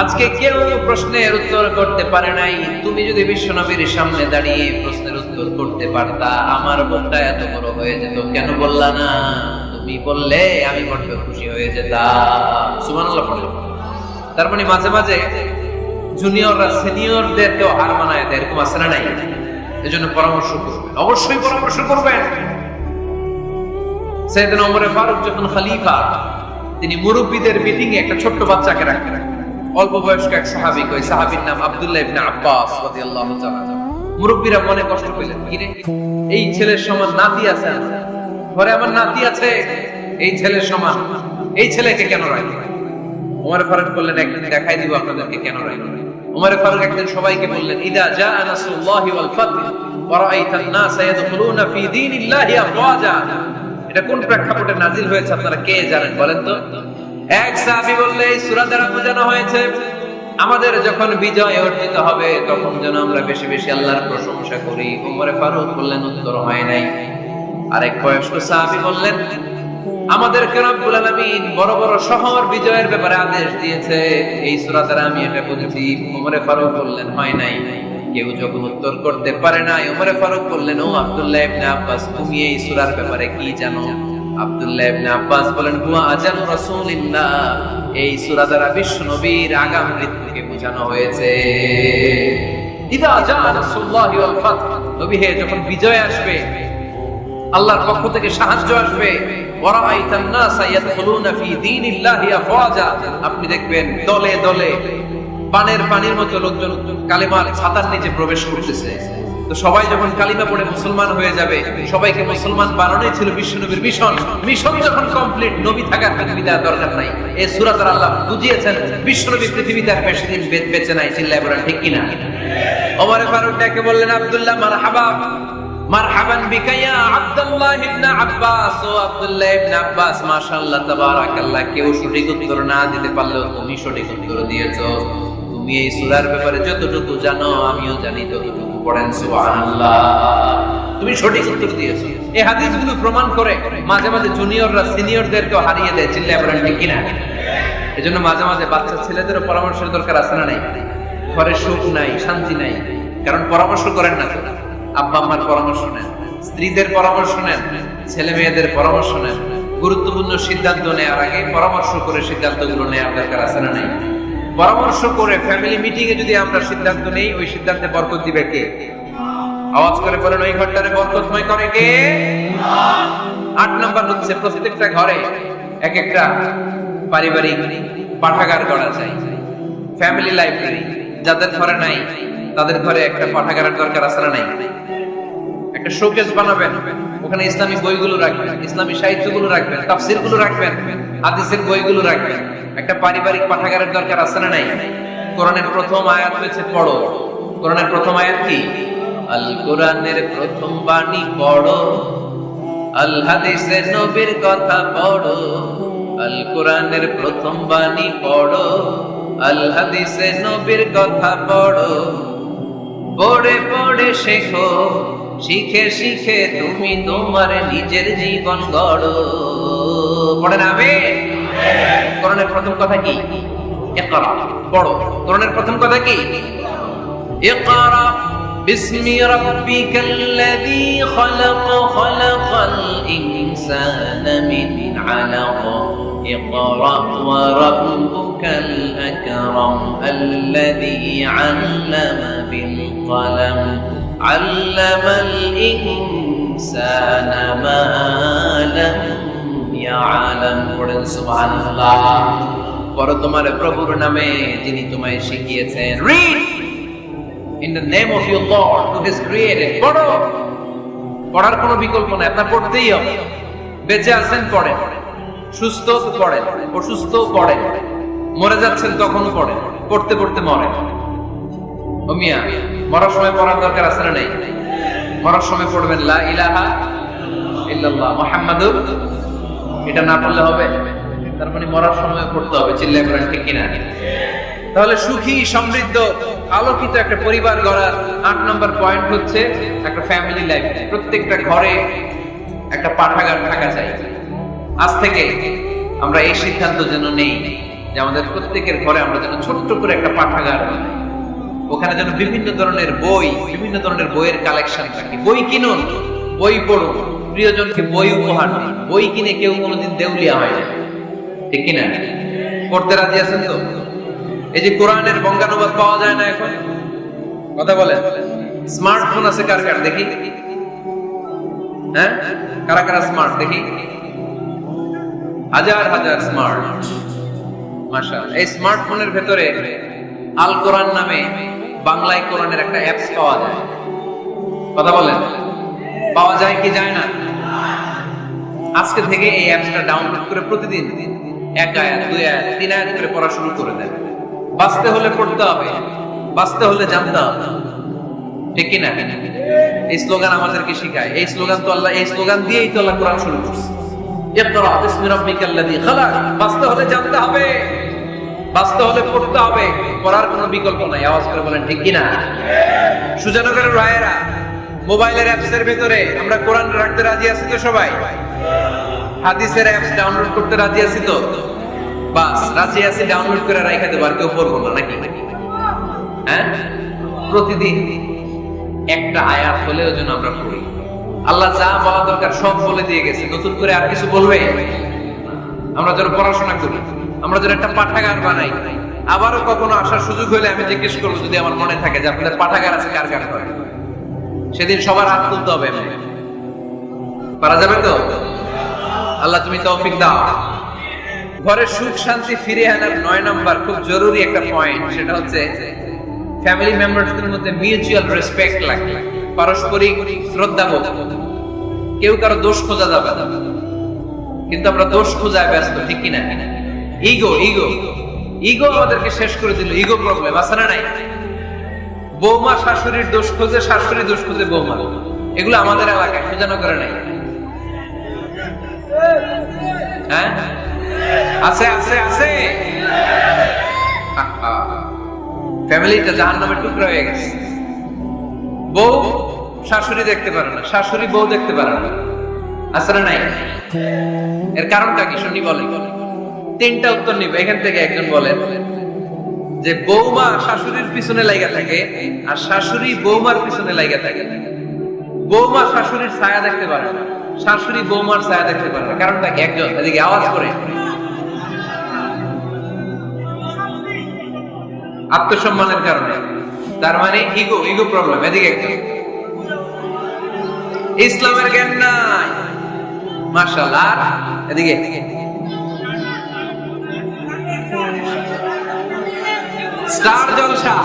আজকে কেউ প্রশ্নের উত্তর করতে পারে নাই, তুমি যদি বিশ্বনবীর সামনে দাঁড়িয়ে প্রশ্নের উত্তর করতে পারতা, আমার বুকটা এত বড় হয়ে যেত, কেন বললা না? তুমি বললে আমি বড্ড খুশি হয়ে যেতাম। সুবহানাল্লাহ পড়ো। তার মানে মাঝে মাঝে জুনিয়ররা সিনিয়রদেরকেও হার মানায় দেয়, এরকম আছে না নাই? এজন্য পরামর্শ করবেন, অবশ্যই পরামর্শ করবেন। সাইয়েদনা ওমর ফারুক যখন খলিফা, তিনি মুরব্বিদের মিটিং এ একটা ছোট্ট বাচ্চাকে রাখতেন, অল্প বয়স্ক এক সাহাবী, ওই সাহাবীর নাম আব্দুল্লাহ ইবনে আব্বাস রাদিয়াল্লাহু তাআলা। মুরব্বিরা মনে কষ্ট পেলেন, কি রে, এই ছেলের সমান নাতি আছে, ঘরে আমার নাতি আছে, এই ছেলের সমান, এই ছেলেকে কেন রাখবে? ওমর ফারুক বললেন, একদিন দেখাই দিব আপনাদেরকে কেন রাখবে। ওমর ফারুক একদিন সবাইকে বললেন, ইদা জাআ নাসরুল্লাহি ওয়াল ফাতহ ওয়া রাআইতান নাস ইয়াদখুলুনা ফি দীনিল্লাহি আফওয়াজা, এটা কোন প্রেক্ষাপটে নাজিল হয়েছে আপনারা কে জানেন বলেন তো? এক সাহাবী বললে, এই সূরা দ্বারা বোঝানো হয়েছে আমাদের যখন বিজয় অর্জিত হবে তখন যেন আমরা বেশি বেশি আল্লাহর প্রশংসা করি। ওমর ফারুক বললেন, উত্তর হয় নাই। আরেক বয়স্ক সাহাবী বললেন, আমাদেরকে রব্বুল আলামিন বড় বড় শহর বিজয়ের ব্যাপারে আদেশ দিয়েছে, এই সূরা দ্বারা আমি এটা বুঝেছি। ওমর ফারুক বললেন, হয় নাই। কেউ যখন উত্তর করতে পারে না, ওমর ফারুক বললেন, ও আব্দুল্লাহ ইবনে আব্বাস, তুমি এই সূরার ব্যাপারে কি জানো? আব্দুল্লাহ ইবনে আব্বাস বলেন, হুয়া আজান রাসূলিল্লাহ, এই সূরা দ্বারা বিশ্বনবীর আগাম মৃত্যুকে বোঝানো হয়েছে। ইদা জাআ নাসরুল্লাহি ওয়াল ফাতহ, নবী হে, যখন বিজয় আসবে, আল্লাহর পক্ষ থেকে সাহায্য আসবে, ওয়া রাআইতান নাসা ইয়াদখুলুনা ফি দীনিল্লাহি আফওয়াজা, আপনি দেখবেন দলে দলে পানির মতো লোকজন কালেমার ছাতার নিচে প্রবেশ করতেছে। তো সবাই যখন কালিমা পড়ে মুসলমান হয়ে যাবে, সবাইকে মুসলমান বানানোই ছিল বিশ্বনবীর মিশন। মিশন যখন কমপ্লিট, নবী থাকার পৃথিবীতে আর দরকার নাই। এই সূরা দ্বারা আল্লাহ বুঝিয়েছেন বিশ্বনবী পৃথিবীতে আর বেশি দিন বেঁচে নাই। চিল্লায় বলেন ঠিক কিনা? ওমর ফারুক ডেকে বললেন, আব্দুল্লাহ মারহাবা, মারহাবান বিকা ইয়া আব্দুল্লাহ ইবনে আব্বাস। ও আব্দুল্লাহ ইবনে আব্বাস, মাশাআল্লাহ তাবারাকাল্লাহ, কেউ সঠিক উত্তর না দিতে পারলেও তুমি সঠিক উত্তর দিয়েছো। তুমি এই সূরার ব্যাপারে যতটুকু জানো আমিও জানি ততটুকু। পড়েন সুবহানাল্লাহ। তুমি সঠিক উত্তর দিয়েছো। এই হাদিসগুলো প্রমাণ করে মাঝে মাঝে জুনিয়ররা সিনিয়রদেরকে হারিয়ে দেয়। চিল্লায় বলেন ঠিক কিনা? এজন্য মাঝে মাঝে বাচ্চা ছেলেদেরও পরামর্শের দরকার আছে না নাই? ঘরে সুখ নাই, শান্তি নাই, কারণ পরামর্শ করেন না। আব্বা আম্মার পরামর্শ নেন, স্ত্রীদের পরামর্শ নেন, ছেলে মেয়েদের পরামর্শ নেন। গুরুত্বপূর্ণ সিদ্ধান্ত নেওয়ার আগে পরামর্শ করে সিদ্ধান্তগুলো নেওয়ার দরকার আছে না নাই? পরামর্শ করে ফ্যামিলি মিটিং এ যদি আমরা সিদ্ধান্ত নেই, ওই সিদ্ধান্তে বরকত দিবে কে? আওয়াজ করে বলেন, ওই ঘরটারে বরকতময় করে কে? 8 নাম্বার হচ্ছে প্রত্যেকটা ঘরে এক একটা পারিবারিক পাঠাগার গড়া চাই, ফ্যামিলি লাইব্রেরি। যাদের ঘরে নাই তাদের ঘরে একটা পাঠাগারের দরকার আছে না নাই? একটা শোকেস বানাবেন, ওখানে ইসলামী বইগুলো রাখবেন, ইসলামী সাহিত্যগুলো রাখবেন, তাফসীরগুলো রাখবেন, হাদিসের বইগুলো রাখবেন। একটা পারিবারিক পাঠাগারের দরকার আছে না নাই? কোরআনের প্রথম আয়াত হচ্ছে পড়ো। কোরআনের প্রথম আয়াত কি? আল কোরআনের প্রথম বাণী পড়ো, আল হাদিসের নবীর কথা পড়ো। আল কোরআনের প্রথম বাণী পড়ো, আল হাদিসের নবীর কথা পড়ো। পড়ে পড়ে শেখো, শিখে শিখে তুমি তোমার নিজের জীবন গড়ো। পড়েন আমিন। কোরআনের প্রথম কথা কি? ইকরা, পড়ো। কোরআনের প্রথম কথা কি? ইকরা বিসমি রাব্বিকাল্লাযী খালাক, খালাকাল ইনসানা মিন আলাক। ইকরা ওয়া রাব্বুকাল আকরাম আল্লাযী আল্লামা বিল কলম, আল্লামাল ইনসানা মা লাম ইয়ালাম। পড়েন সুবহানাল্লাহ। পড়ো তোমার প্রভুর নামে যিনি তোমায় শিখিয়েছেন। Read in the name of your Lord who has created. পড়ো। পড়ার কোনো বিকল্প নাই, আপনার পড়তেই হবে। বেঁচে আছেন পড়েন, সুস্থ পড়েন, অসুস্থ পড়েন, মরে যাচ্ছেন তখনও পড়েন, পড়তে পড়তে মরেন। ও মিয়া, মরার সময় পড়ার দরকার আছে না নাই? মরার সময় পড়বেন লা ইলাহা ইল্লাল্লাহ মুহাম্মাদুর। এটা না পড়লে হবে? তার মানে মরার সময় পড়তে হবে। চিল্লায় বলেন ঠিক কিনা? তাহলে সুখী, সমৃদ্ধ, আলোকিত একটা পরিবার গড়ার 8 নম্বর পয়েন্ট হচ্ছে একটা ফ্যামিলি লাইফ। প্রত্যেকটা ঘরে একটা পাঠাগার থাকা চাই। আজ থেকে আমরা এই সিদ্ধান্ত যেন নেই যে আমাদের প্রত্যেকের ঘরে আমরা যেন ছোট্ট করে একটা পাঠাগার বানাই। ওখানে যেন বিভিন্ন ধরনের বই, বিভিন্ন ধরনের বইয়ের কালেকশন থাকে। বই কিনুন, বই পড়ুন, প্রিয়জনকে বই উপহার দিন। বই কিনে কেউ কোনোদিন দেউলিয়া হয় না, ঠিক কিনা? পড়তে রাজি আছেন তো? এই যে কোরআনের বঙ্গানুবাদ পাওয়া যায় না এখন, কথা বলেন। স্মার্টফোন আছে কার কার দেখি? হ্যাঁ, কারা কারা স্মার্ট দেখি? হাজার হাজার স্মার্ট, মাশাআল্লাহ। এই স্মার্টফোনের ভেতরে আল কোরআন নামে বাংলায় কোরআনের একটা অ্যাপস পাওয়া যায়। কথা বলেন, পাওয়া যায় কি যায় না? আজকে থেকে এই অ্যাপসটা ডাউনলোড করে প্রতিদিন 1 আয়াত, 2 আয়াত, 3 আয়াত করে পড়া শুরু করে দেন। বাঁচতে হলে পড়তে হবে, বাঁচতে হলে জানতে হবে, ঠিক কিনা? এই স্লোগান আমাদেরকে শেখায়। এই স্লোগান তো আল্লাহ, এই স্লোগান দিয়েই তো আল্লাহ কোরআন শুরু করছে। ইকরা বিসমি রাব্বিকাল্লাযী খালাক। বাঁচতে হলে জানতে হবে, বাঁচতে হলে পড়তে হবে, পড়ার কোনো বিকল্প নাই। আওয়াজ করে বলেন ঠিক কিনা? সুজানগরের রায়েরা, মোবাইলের অ্যাপসের ভিতরে আমরা কোরআন রাখতে রাজি আছি তো সবাই? হাদিসের অ্যাপস ডাউনলোড করতে রাজি আছি তো? বাস রাজি আছি, ডাউনলোড করে রাখা দেব, আর কেউ পড়বো না নাকি? হ্যাঁ, প্রতিদিন একটা আয়াত হলেও যেন আমরা পড়ি। আল্লাহ যা বলা দরকার সব বলে দিয়ে গেছে, নতুন করে আর কিছু বলবে? আমরা যেন পড়াশোনা করি, আমরা যেন একটা পাঠাগার বানাই। আবারও কখনো আসার সুযোগ হলে আমি জিজ্ঞেস করবো, যদি আমার মনে থাকে যে আপনাদের পাঠাগার আছে কার কার করে, সেদিন সবার হাত তুলতে হবে। পারা যাবে তো? আল্লাহ তুমি তৌফিক দাও। ঘরে সুখ শান্তি ফিরে আনার 9 নাম্বার খুব জরুরি একটা পয়েন্ট, সেটা হচ্ছে ফ্যামিলি মেম্বারসদের মধ্যে মিউচুয়াল রেসপেক্ট লাগে। পারস্পরিক শ্রদ্ধাবোধ, কেউ কারো দোষ খোঁজা যাবে না, কিন্তু আমরা দোষ খোঁজায় ব্যস্ত, ঠিক কিনা? ইগো ইগো ইগো আমাদেরকে শেষ করে দিল। ইগো প্রবলেম আছে না নাই? বৌমা শাশুড়ির দোষ খোঁজে, শাশুড়ি দোষ খোঁজে বৌমা, এগুলো আমাদের এলাকায় খোঁজানো করে নাই। হ্যাঁ, আছে আছে আছে। ফ্যামিলিটা জাহান্নামের টুকরা হয়ে গেছে। বউ শাশুড়ি দেখতে পারে না, শাশুড়ি বউ দেখতে পারে না, আছে না নাই? এর কারণটা কি শুনি বলেন? তিনটা উত্তর নিব এখান থেকে। একজন বলেন যে বৌমা শাশুড়ির পিছনে লাগা থাকে আর শাশুড়ি বৌমার পিছনে লাগা থাকে। বৌমা শাশুড়ির ছায়া দেখতে পারে না, শাশুড়ি বৌমার ছায়া দেখতে পারে না। কারণটা কি? একজন এদিকে আওয়াজ করে। আত্মসম্মানের কারণে। তার মানে ইগো ইগো প্রবলেম। এদিকে একজন ইসলামের জ্ঞান নাই, মাশাআল্লাহ। এদিকে স্টার জলসা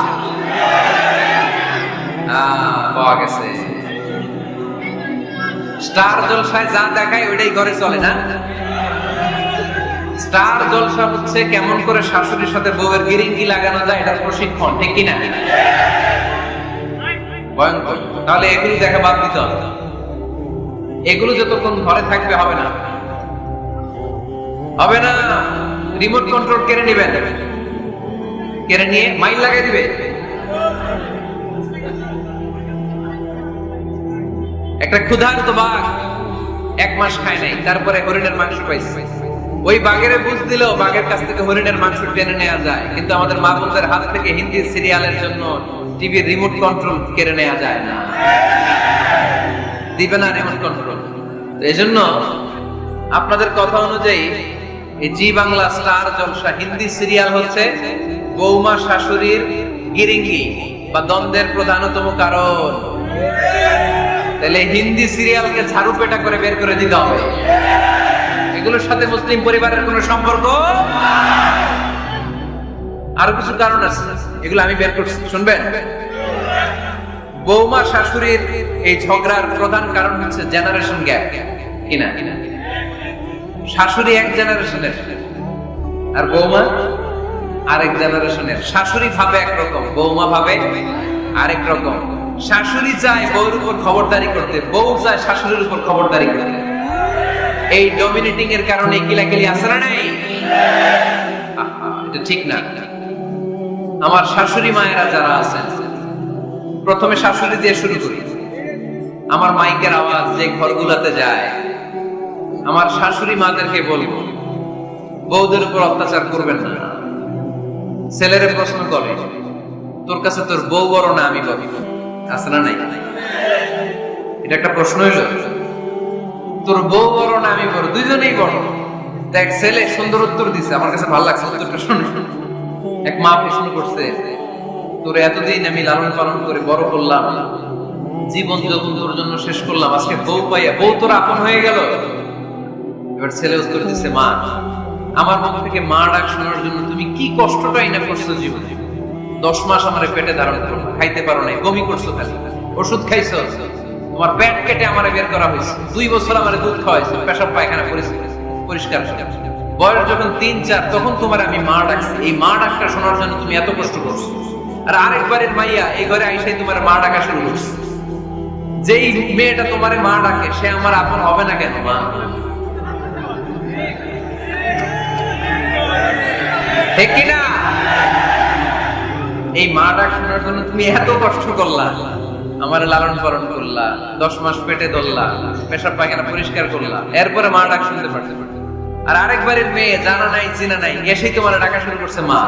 পাওয়া গেছে। স্টার জলসায় যা দেখায় ওইটাই ঘরে চলে না। স্টার জলসা হচ্ছে কেমন করে শাশুড়ির সাথে বউয়ের গিরিঙ্গি লাগানো যায়, এটার প্রশিক্ষণ, ঠিক কিনা? ভয়ঙ্কর। তাহলে এগুলো দেখা বাদ দিতে হবে। এগুলো যতক্ষণ ঘরে থাকবে হবে না, হবে না। রিমোট কন্ট্রোল কেড়ে নিবেন, কেড়ে নিয়ে মাইল লাগাই দিবে। একটা ক্ষুধার্ত বাঘ 1 মাস খায় নাই, তারপরে হরিণের মাংস পাইছে। ওই বাঘের বুঝ দিলেও বাঘের কাছ থেকে হরিণের মাংস টেনে নেওয়া যায়, কিন্তু আমাদের মা বোনদের হাত থেকে হিন্দি সিরিয়ালের জন্য টিভির রিমোট কন্ট্রোল কেড়ে নেওয়া যায় না। দিবে না রিমোট কন্ট্রোল। এই জন্য আপনাদের কথা অনুযায়ী এই জি বাংলা স্টার জলসা হিন্দি সিরিয়াল হচ্ছে বৌমা শাশুড়ির গিরিঙ্গি বা দ্বন্দ্বের প্রধানতম কারণ। তাহলে হিন্দি সিরিয়ালকে ঝাড়ু পেটা করে বের করে দিতে হবে। এগুলোর সাথে মুসলিম পরিবারের কোনো সম্পর্ক। আরো কিছু কারণ আছে, এগুলো আমি বের করছি, শুনবেন। বৌমা শাশুড়ির এই ঝগড়ার প্রধান কারণ হচ্ছে জেনারেশন গ্যাপ, কিনা? শাশুড়ি এক জেনারেশনের আর বৌমা আরেক জেনারেশনের। শাশুড়ি ভাবে একরকম, বৌমা ভাবে আরেক রকম। শাশুড়ি চায় বউর উপর খবরদারি করতে, বউ চায় শাশুড়ির উপর খবরদারি করতে। এই ডমিনেটিং এর কারণে কিলাকিলি আছে না নাই? এটা ঠিক না। আমার শাশুড়ি মায়েরা যারা আছেন, প্রথমে শাশুড়ি দিয়ে শুরু করি। আমার মাইকের আওয়াজ যে ঘরগুলাতে যায়, আমার শাশুড়ি মাদেরকে বলবো বউদের উপর অত্যাচার করবেন না। ছেলেরে প্রশ্ন করে, তোর কাছে তোর বউ বড় না আমি বড়? আছে না নাই? এটা একটা প্রশ্ন হইল। তোর বউ বড় না আমি বড়? দুইজনেই বড়। দেখ ছেলে সুন্দর উত্তর দিছে, আমার কাছে ভালো লাগছে উত্তরটা শুনে। এক মা প্রশ্ন করছে, তোর এতদিন আমি লালন পালন করে বড় করলাম, জীবন যখন তোর জন্য শেষ করলাম, আজকে বউ পাইয়া বউ তোর আপন হয়ে গেল। এবার ছেলে উত্তর দিচ্ছে, মা আমার মুখ থেকে মা ডাক শোনার জন্য তুমি কি কষ্টটাই না করছো জীবনে। 10 মাস আমার পেটে ধারণ করো, খাইতে পারো নাই, বমি করছো, খালি ওষুধ খাইছো, তোমার পেট কেটে আমারে বের করা হয়েছে, 2 বছর আমারে দুধ খাওয়াইছো, পেশাব পায়খানা পরিষ্কার। বয়স যখন 3-4 তখন তোমার আমি মা ডাকছি। এই মা ডাকটা শোনার জন্য তুমি এত কষ্ট করছো। আর আরেকবারের মাইয়া এই ঘরে আইসাই তোমার মা ডাকা শুরু করছে। যেই মেয়েটা তোমারে মা ডাকে সে আমার আপন হবে না কেন? মা ঠিক কিনা? এই মা ডাক শোনার জন্য তুমি এত কষ্ট করলা, আমার লালন পালন করলা, 10 মাস পেটে ধরলা, পেশাব পায়খানা পরিষ্কার করলা, এরপরে মা ডাক শুনতে পারতে। আর আরেকবারের মেয়ে জানা নাই চিনা নাই এসেই তোমার ডাকা শুরু করছে মা।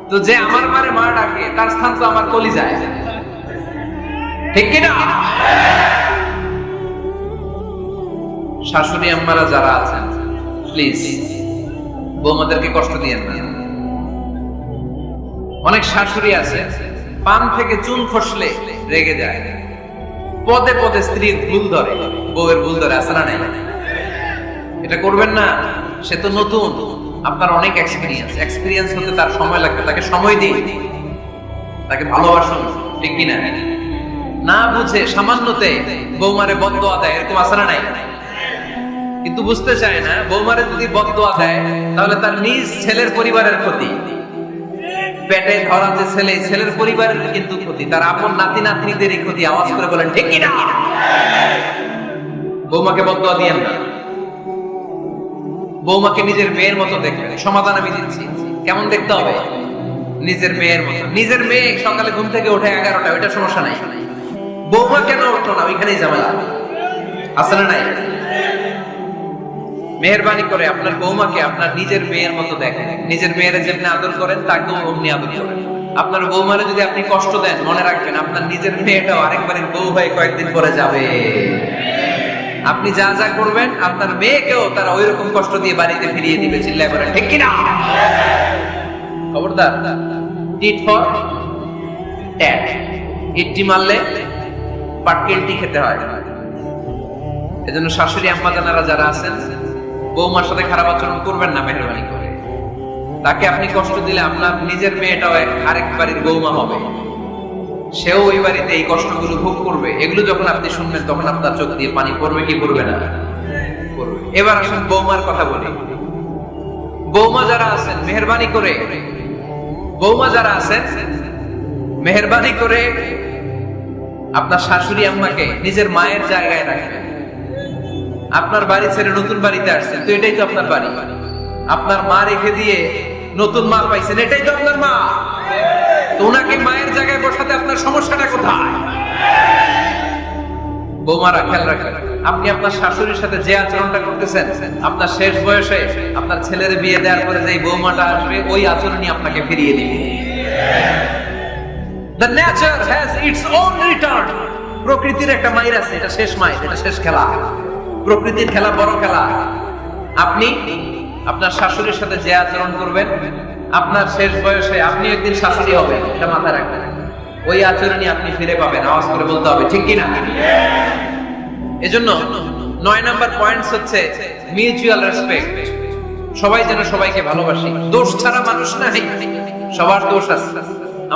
তো যে আমার মারে মা ডাকে তার স্থান তো আমার কলিজায়, ঠিক কিনা? শাশুড়ি আম্মারা যারা আছেন, প্লিজ বৌমাদেরকে কষ্ট দিয়েন না। অনেক শাশুড়ি আছে পান থেকে চুন খসলে রেগে যায়, পদে পদে স্ত্রীর ভুল ধরে, বউয়ের ভুল ধরে, আছে না নাই? এটা করবেন না। সে তো নতুন, আপনার অনেক এক্সপিরিয়েন্স হতে তার সময় লাগবে। তাকে সময় দিন, তাকে ভালোবাসুন, ঠিক কিনা? না বুঝে সামান্যতে বৌমারে বদদোয়া দেয়, এরকম আছে না নাই? কিন্তু বুঝতে চায় না, বৌমারে যদি বদদোয়া দেয় তাহলে তার নিজ ছেলের পরিবারের ক্ষতি, পেটে ধরা যে ছেলে, ছেলের পরিবারের কিন্তু ক্ষতি, তার আপন নাতি নাতনিদেরই ক্ষতি। আওয়াজ করে বলেন ঠিক কিনা? বৌমাকে বদদোয়া দিয়েন না। বৌমাকে নিজের মেয়ের মতো দেখবেন। সমাধান আমি দিচ্ছি। কেমন দেখতে হবে? নিজের মেয়ের মতো। নিজের মেয়ে সকালে ঘুম থেকে ওঠে 11টা, ওইটা সমস্যা নাই। বৌমা কেন উঠলো না, ওইখানেই ঝামেলা। আছে না নাই? মেহেরবানি করে আপনার বৌমাকে আপনার নিজের মেয়ের মতো দেখেন। নিজের মেয়েরা যেমনি আদর করেন তাকেও অমনি আদর করেন। আপনার বৌমারে যদি আপনি কষ্ট দেন, মনে রাখবেন আপনার নিজের মেয়েটাও আরেকবারের বউ হয়ে কয়েকদিন পরে যাবে। আপনি যা যা করবেন আপনার মেয়েকেও তারা ওই রকম কষ্ট দিয়ে বাড়িতে ফিরিয়ে দিবে। চিল্লায় বলেন ঠিক কিনা? খবরদার, টিট ফর ট্যাট। ইটটি মারলে পাটকেলটি খেতে হয়। এজন্য শাশুড়ি আম্মা জানারা যারা আছেন, বৌমার সাথে খারাপ আচরণ করবেন না মেহেরবানি করে। তাকে আপনি কষ্ট দিলে আপনার নিজের মেয়েটাও আরেক বাড়ির বৌমা হবে, সেও ওই বাড়িতে এই কষ্টগুলো ভোগ করবে। এগুলো যখন আপনি শুনবেন তখন আপনার চোখ দিয়ে পানি পড়বে কি পড়বে না? পড়বে। এবার আসুন বৌমার কথা বলি। বৌমা যারা আছেন মেহেরবানি করে, বৌমা যারা আছেন মেহেরবানি করে আপনার শাশুড়ি আম্মাকে নিজের মায়ের জায়গায় রাখবেন। আপনার বাড়ি ছেড়ে নতুন বাড়িতে আসছেন, তো এটাই তো আপনার বাড়ি। আপনার মা রেখে দিয়ে নতুন মা পাইছেন, এটাই তো আপনার মা। তো ওনাকে মায়ের জায়গায় বসাতে আপনার সমস্যাটা কোথায়? বৌমারা খেয়াল রাখবেন, আপনি আপনার শাশুড়ির সাথে যে আচরণটা করতেছেন, আপনার শেষ বয়সে আপনার ছেলের বিয়ে দেওয়ার পরে যে বৌমাটা আসবে, ওই আচরণই আপনাকে ফিরিয়ে দিবে। The nature has its own return. প্রকৃতির একটা মাইর আছে, এটা শেষ মাইর, এটা শেষ খেলা। প্রকৃতির খেলা বড় খেলা। আপনি আপনার শাশুড়ির সাথে যে আচরণ করবেন, আপনার শেষ বয়সে আপনি একদিন শাশুড়ি হবেন, এটা মাথায় রাখবেন। ওই আচরণই আপনি ফিরে পাবেন। আওয়াজ করে বলতে হবে ঠিক কিনা? এজন্য 9 নাম্বার পয়েন্টস হচ্ছে মিউচুয়াল রেসপেক্ট। সবাই যেন সবাইকে ভালোবাসি। দোষ ছাড়া মানুষ নাই, সবার দোষ আছে।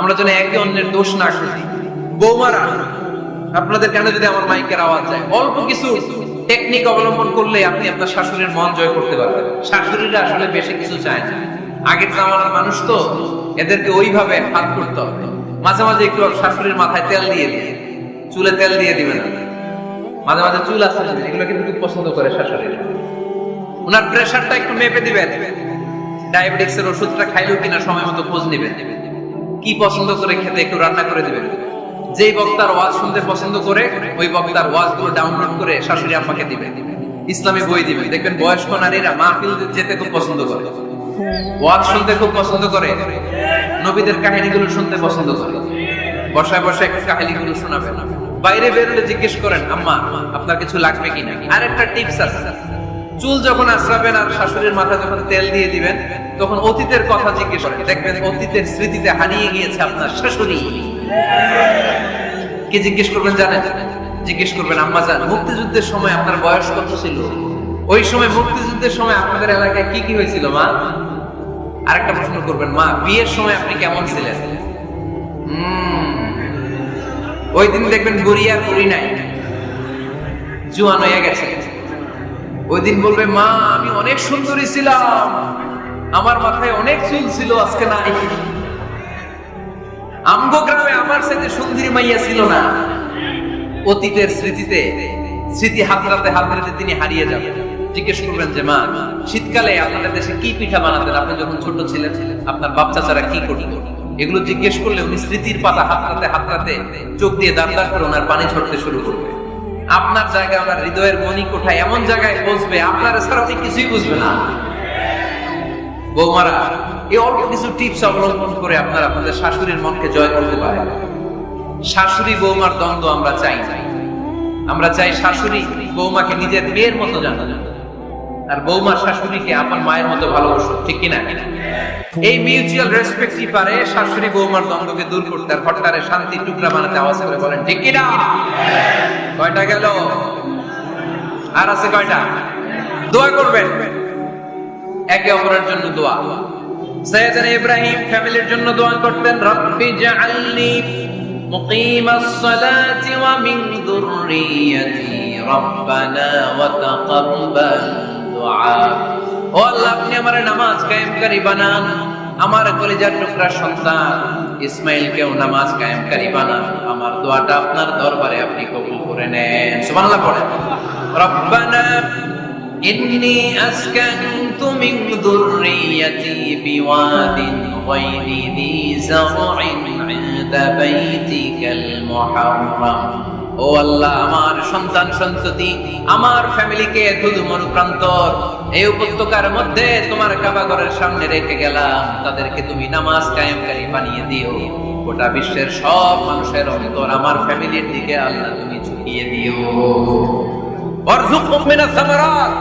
আমরা যেন একে অন্যের দোষ না খুঁজি। বৌমারা, আপনাদের কেন যদি আমার মাইকের আওয়াজ যায়, অল্প কিছু টেকনিক অবলম্বন করলে আপনি আপনার শাশুড়ির মন জয় করতে পারবেন। শাশুড়িরা আসলে বেশি কিছু চায় না। আগের জামানার মানুষ তো, এদেরকে ওইভাবে হাত করতে হবে। মাঝে মাঝে একটু শাশুড়ির মাথায় তেল দিয়ে দিয়ে, চুলে তেল দিয়ে দিবেন। মাঝে মাঝে চুল আছে, এগুলো কিন্তু খুব পছন্দ করে শাশুড়িরা। ওনার প্রেশারটা একটু মেপে দিবেন। ডায়াবেটিক্স এর ওষুধটা খাইলেও কিনা সময় মতো খোঁজ নিবেন। কি পছন্দ করে খেতে একটু রান্না করে দিবেন। যেই বক্তার ওয়াজ শুনতে পছন্দ করে, ওই বক্তার ওয়াজগুলো ডাউনলোড করে শাশুড়ি আম্মাকে দিবেন। ইসলামী বই দিবেন। দেখবেন বয়স্ক নারীরা মাহফিল যেতে খুব পছন্দ করে, ওয়াজ শুনতে খুব পছন্দ করে, নবীদের কাহিনীগুলো শুনতে পছন্দ করে। বসায় বসায় একটু কাহিনীগুলো শোনাবেন। বাইরে বেরোলে জিজ্ঞেস করেন, আম্মা আপনার কিছু লাগবে কিনা। আরেকটা টিপস আছে, চুল যখন আঁচড়াবেন আর শাশুড়ির মাথায় যখন তেল দিয়ে দিবেন, তখন অতীতের কথা জিজ্ঞেস করেন। দেখবেন অতীতের স্মৃতিতে হারিয়ে গিয়েছে আপনার শাশুড়ি। কি জিজ্ঞেস করবেন জানেন? জিজ্ঞেস করবেন, আম্মা জান, মুক্তিযুদ্ধের সময় আপনার বয়স কত ছিল? ওই সময় মুক্তিযুদ্ধের সময় আপনাদের এলাকায় কি কি হয়েছিল মা? আরেকটা প্রশ্ন করবেন, মা বিয়ের সময় আপনি কেমন ছিলেন? ওই দিন দেখবেন বুড়ি আর বুড়ি নাই, জুয়ান হয়ে গেছে। ওই দিন বলবে, মা আমি অনেক সুন্দরী ছিলাম, আমার মাথায় অনেক চুল ছিল, আজকে নাই। আমগো গ্রামে আমার সাথে সুন্দরী মাইয়া ছিল না। অতীতের স্মৃতিতে, স্মৃতি হাতড়াতে হাতড়াতে তিনি হারিয়ে যাবেন। জিজ্ঞেস করবেন যে, মা শীতকালে আপনাদের দেশে কি পিঠা বানাতেন আপনি যখন ছোট ছিলেন? আপনার বাপ চাচারা কি করতো? এগুলো জিজ্ঞেস করলে উনি স্মৃতির পাতা হাতড়াতে হাতড়াতে চোখ দিয়ে দাঁড় দাঁড় করে ওনার পানি ছড়তে শুরু করবে। আপনার জায়গায়, আপনার হৃদয়ের মনি কোঠায় এমন জায়গায় বসবে, আপনার ছাড়া আপনি কিছুই বুঝবে না। বৌমারা, এই অল্প কিছু টিপস অবলম্বন করে আপনারা আপনাদের শাশুড়ির মনকে জয় করতে পারেন। শাশুড়ি বৌমার দ্বন্দ্ব আমরা চাই না। আমরা চাই শাশুড়ি বৌমাকে নিজের মেয়ের মতো জানা, আর বৌমা শাশুড়িকে আপন মায়ের মতো ভালোবাসো, ঠিক কিনা? এই মিউচুয়াল রেসপেক্টই পারে শাশুড়ি বৌমার দ্বন্দ্বকে দূর করতে আর ঘরটারে শান্তি টুকরা বানাতে। আওয়াজ করে বলেন ঠিক কিনা? কয়টা গেল? আর আছে কয়টা? দোয়া করবেন একে অপরের জন্য। দোয়া, সাইয়েদনা ইব্রাহিম ফ্যামিলির জন্য দোয়া করতেন, রব্বি জাআলনি মুকিমাস সালাতি ওয়া মিন যুররিয়াতি রব্বানা ওয়া তাকাব্বাল দুআ। ও আল্লাহ, আপনি আমার নামাজ কায়েমকারী বানান, আমার কলিজার টুকরা সন্তান ইসমাইলকেও নামাজ কায়েমকারী বানান, আমার দোয়াটা আপনার দরবারে আপনি কবুল করে নেন। সুবহানাল্লাহ পড়েন। রব্বানা ইন্নী আসকানতু মিন যুররিয়াতি বিওয়াদিন গায়রি যী যার'ইন ইনদা বাইতিকাল মুহাররাম। ও আল্লাহ, আমার সন্তান সন্ততি, আমার ফ্যামিলিকে ধুধু মরুপ্রান্তর এই উপত্যকার মধ্যে তোমার কাবা ঘরের সামনে রেখে গেলাম, তাদেরকে তুমি নামাজ কায়েমকারী বানিয়ে দিও। গোটা বিশ্বের সব মানুষের অন্তর আমার ফ্যামিলির দিকে আল্লাহ তুমি ঝুঁকিয়ে দিও। ওয়ারযুকহুম মিনাস সামারাত,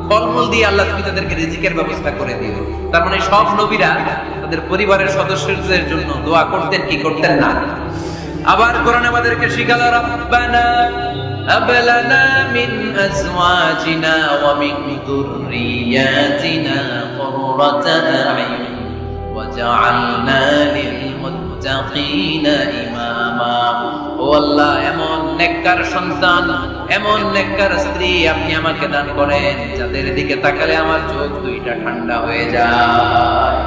ফলমূল দিয়ে আল্লাহ তুমি তাদেরকে রিজিকের ব্যবস্থা করে দিও। তার মানে সব নবীরা তাদের পরিবারের সদস্যদের জন্য দোয়া করতেন কি করতেন না? আবার কোরআন আমাদেরকে শিখালো, রব্বানা হাব লানা মিন আজওয়াজিনা ওয়া মিন যুররিয়াতিনা কুররাতা আ'য়ুন ওয়াজআলনা লিল মুত্তাকিনা ইমামা। ও আল্লাহ, এমন নেককার সন্তান, এমন নেককার স্ত্রী আপনি আমাকে দান করেন যাদের দিকে তাকালে আমার চোখ দুইটা ঠান্ডা হয়ে যায়।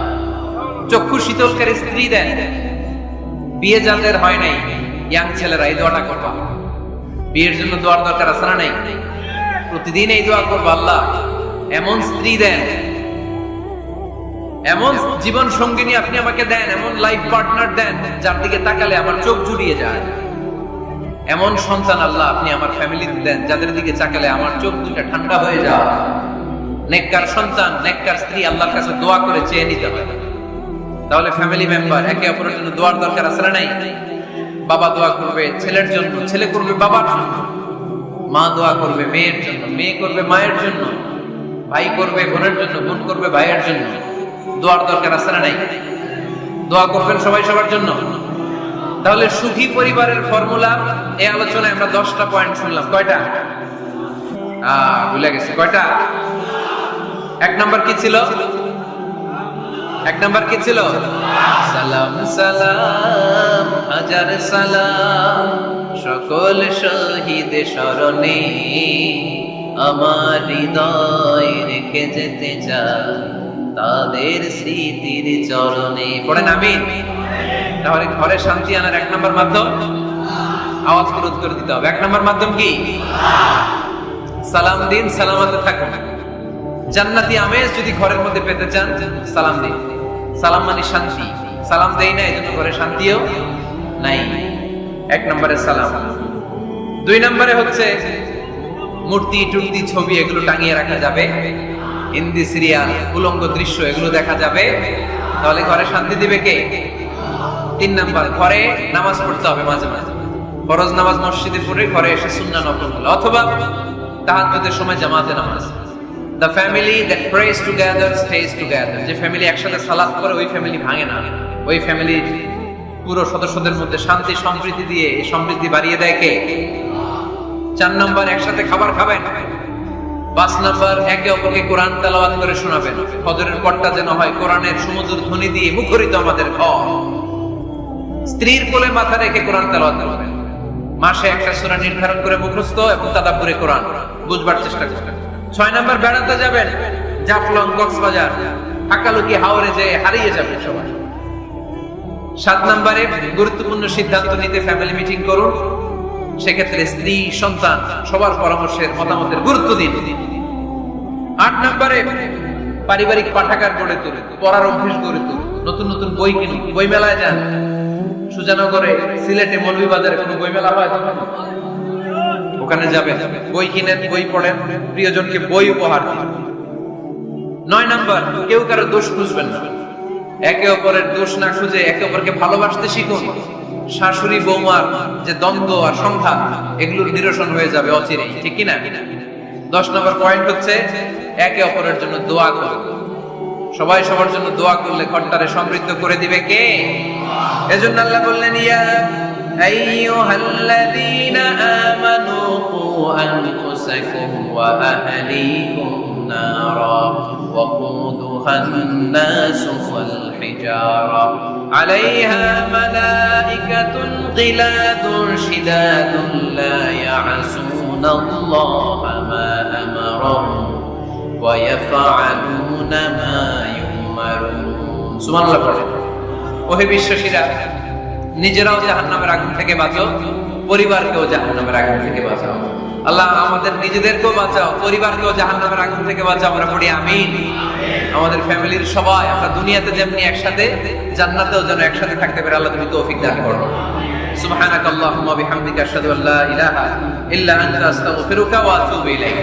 চক্ষু শীতলকারী স্ত্রী দেন। বিয়ে যাদের হয় নাই, ইয়াং ছেলেরা এই দোয়াটা করবা। বিয়ের জন্য দোয়ার দরকার আছে না নাই? প্রতিদিন এই দোয়া করবা, আল্লাহ এমন স্ত্রী দেন, এমন জীবন সঙ্গিনী আপনি আমাকে দেন, এমন লাইফ পার্টনার দেন যার দিকে তাকালে আমার চোখ জুড়িয়ে যায়। এমন সন্তান আল্লাহ আপনি আমার ফ্যামিলিতে দেন যাদের দিকে তাকালে আমার চোখ দুটা ঠান্ডা হয়ে যায়। নেককার সন্তান, নেককার স্ত্রী আল্লাহর কাছে দোয়া করে চেয়ে নিতে হয়। তাহলে ফ্যামিলি মেম্বার একে অপরের জন্য দোয়ার দরকার আছে না নাই? বাবা দোয়া করবে ছেলের জন্য, ছেলে করবে বাবার জন্য, মা দোয়া করবে মেয়ের জন্য, মেয়ে করবে মায়ের জন্য, ভাই করবে বোনের জন্য, বোন করবে ভাইয়ের জন্য। দোয়ার দরকার আছে না নাই? দোয়া করবেন সবাই সবার জন্য। তাহলে সুখী পরিবারের ফর্মুলা এই আলোচনায় আমরা 10টা পয়েন্ট শুনলাম। কয়টা? ভুলে গেছি। কয়টা? এক নাম্বার কি ছিল? এক নাম্বার কি ছিল? সালাম সালাম হাজার সালাম সকল শহীদ স্মরণে আমার হৃদয় রেখে যেতে চাই তাদের স্মৃতির চরণে। পড়েন আমিন। তাহলে ঘরে শান্তি আনার এক নাম্বার মাধ্যম, আওয়াজ করে উত্তর দিতে হবে। এক নাম্বার মাধ্যম কি? সালাম দিন, সালামতে থাকুন। জান্নাতি আমেজ যদি ঘরের মধ্যে পেতে চান, সালাম দিন। সালাম মানে শান্তি। সালাম দেই না, এজন্য ঘরে শান্তিও নাই। এক নম্বরে সালাম। দুই নম্বরে হচ্ছে মূর্তি টুর্তি ছবি এগুলো টাঙিয়ে রাখা যাবে, হিন্দি সিরিয়াল উলঙ্গ দৃশ্য এগুলো দেখা যাবে, তাহলে ঘরে শান্তি দিবে কে? তিন নাম্বার, ঘরে নামাজ পড়তে হবে মাঝে মাঝে। ফরজ নামাজ মসজিদে পড়ে ঘরে এসে সুন্নাহ নফল অথবা তাহাজ্জুদের সময় জামাতে নামাজ। The family that prays together stays together. যে ফ্যামিলি একসাথে সালাত করে ওই ফ্যামিলি ভাঙে না। ওই ফ্যামিলির পুরো সদস্যদের মধ্যে শান্তি সম্প্রীতি দিয়ে এই সমৃদ্ধি বাড়িয়ে দেয় কে? চার নাম্বার, একসাথে খাবার খাবেন। পাঁচ নাম্বার, একে অপরকে কোরআন তেলাওয়াত করে শোনাবেন। ফজরের পরটা যেন হয় কোরআনের সুমধুর ধ্বনি দিয়ে মুখরিত আমাদের ঘর। স্ত্রীর কোলে মাথা রেখে কোরআন তেলাওয়াত করবেন। মাসে একটা সূরা নির্ধারণ করে মুখস্থ এবং তাদাব্বুরে কোরআন বুঝবার চেষ্টা করবেন। 6 নাম্বার, বেড়াতে যাবেন। জাফলং, কক্সবাজার, হাকালুকি, হাওরে যে হারিয়ে যাবেন সবাই। 7 নাম্বারে, গুরুত্বপূর্ণ সিদ্ধান্ত নিতে ফ্যামিলি মিটিং করুন। সেক্ষেত্রে স্ত্রী সন্তান সবার পরামর্শের মতামতের গুরুত্ব দিন। 8 নাম্বারে, পারিবারিক পাঠাগার গড়ে তুলুন, পড়ার অভ্যাস গড়ে তুলুন। নতুন নতুন বই কিনুন, বই মেলায় যান। সুজানগরে, সিলেটে, মৌলভীবাজারে কোনো বই মেলা হয় ওখানে যাবেন, বই কিনেন, বই পড়েন, প্রিয়জনকে বই উপহার দিন। 9 নাম্বার, কেউ কারো দোষ খুঁজবেন না। একে অপরের দোষ না খুঁজে একে অপরকে ভালোবাসতে শিখুন। শাশুড়ি বৌমার যে দ্বন্দ্ব আর সংঘাত এগুলোর নিরসন হয়ে যাবে অচিরেই, ঠিক কি না? 10 নম্বর পয়েন্ট হচ্ছে একে অপরের জন্য দোয়া করুন। সবাই সবার জন্য দোয়া করলে ঘরটারে সমৃদ্ধ করে দিবে কে? এজন্য আল্লাহ বললেন, ইয়া আইয়ুহাল্লাযীনা আমানু কু আনফুসাকুম ওয়া আহলিকুম নারা وقودها الناس والحجارة عليها ملائكة غلاد شداد لا يعصون الله ما أمرهم ويفعلون ما يؤمرون সুবহানাল্লাহ পড়েন। ওহে বিশ্বাসীরা, নিজেরাও জাহান্নামের আগুন থেকে বাঁচো, পরিবারকেও জাহান্নামের আগুন থেকে বাঁচাও। আল্লাহ আমাদের নিজেদেরকেও বাঁচাও, পরিবারকেও জাহান্নামের আগুন থেকে বাঁচাও। আমরা পড়ি আমিন। আমাদের ফ্যামিলির সবাই আমরা দুনিয়াতে যেমনি একসাথে, জান্নাতেও যেন একসাথে থাকতে পারে। আল্লাহ তুমি তৌফিক দান করো। সুবহানাকাল্লাহুম্মা বিহামদিকা আশহাদু আল্লা ইলাহা ইল্লা আনতা আস্তাগফিরুকা ওয়া আতুবু ইলাইক।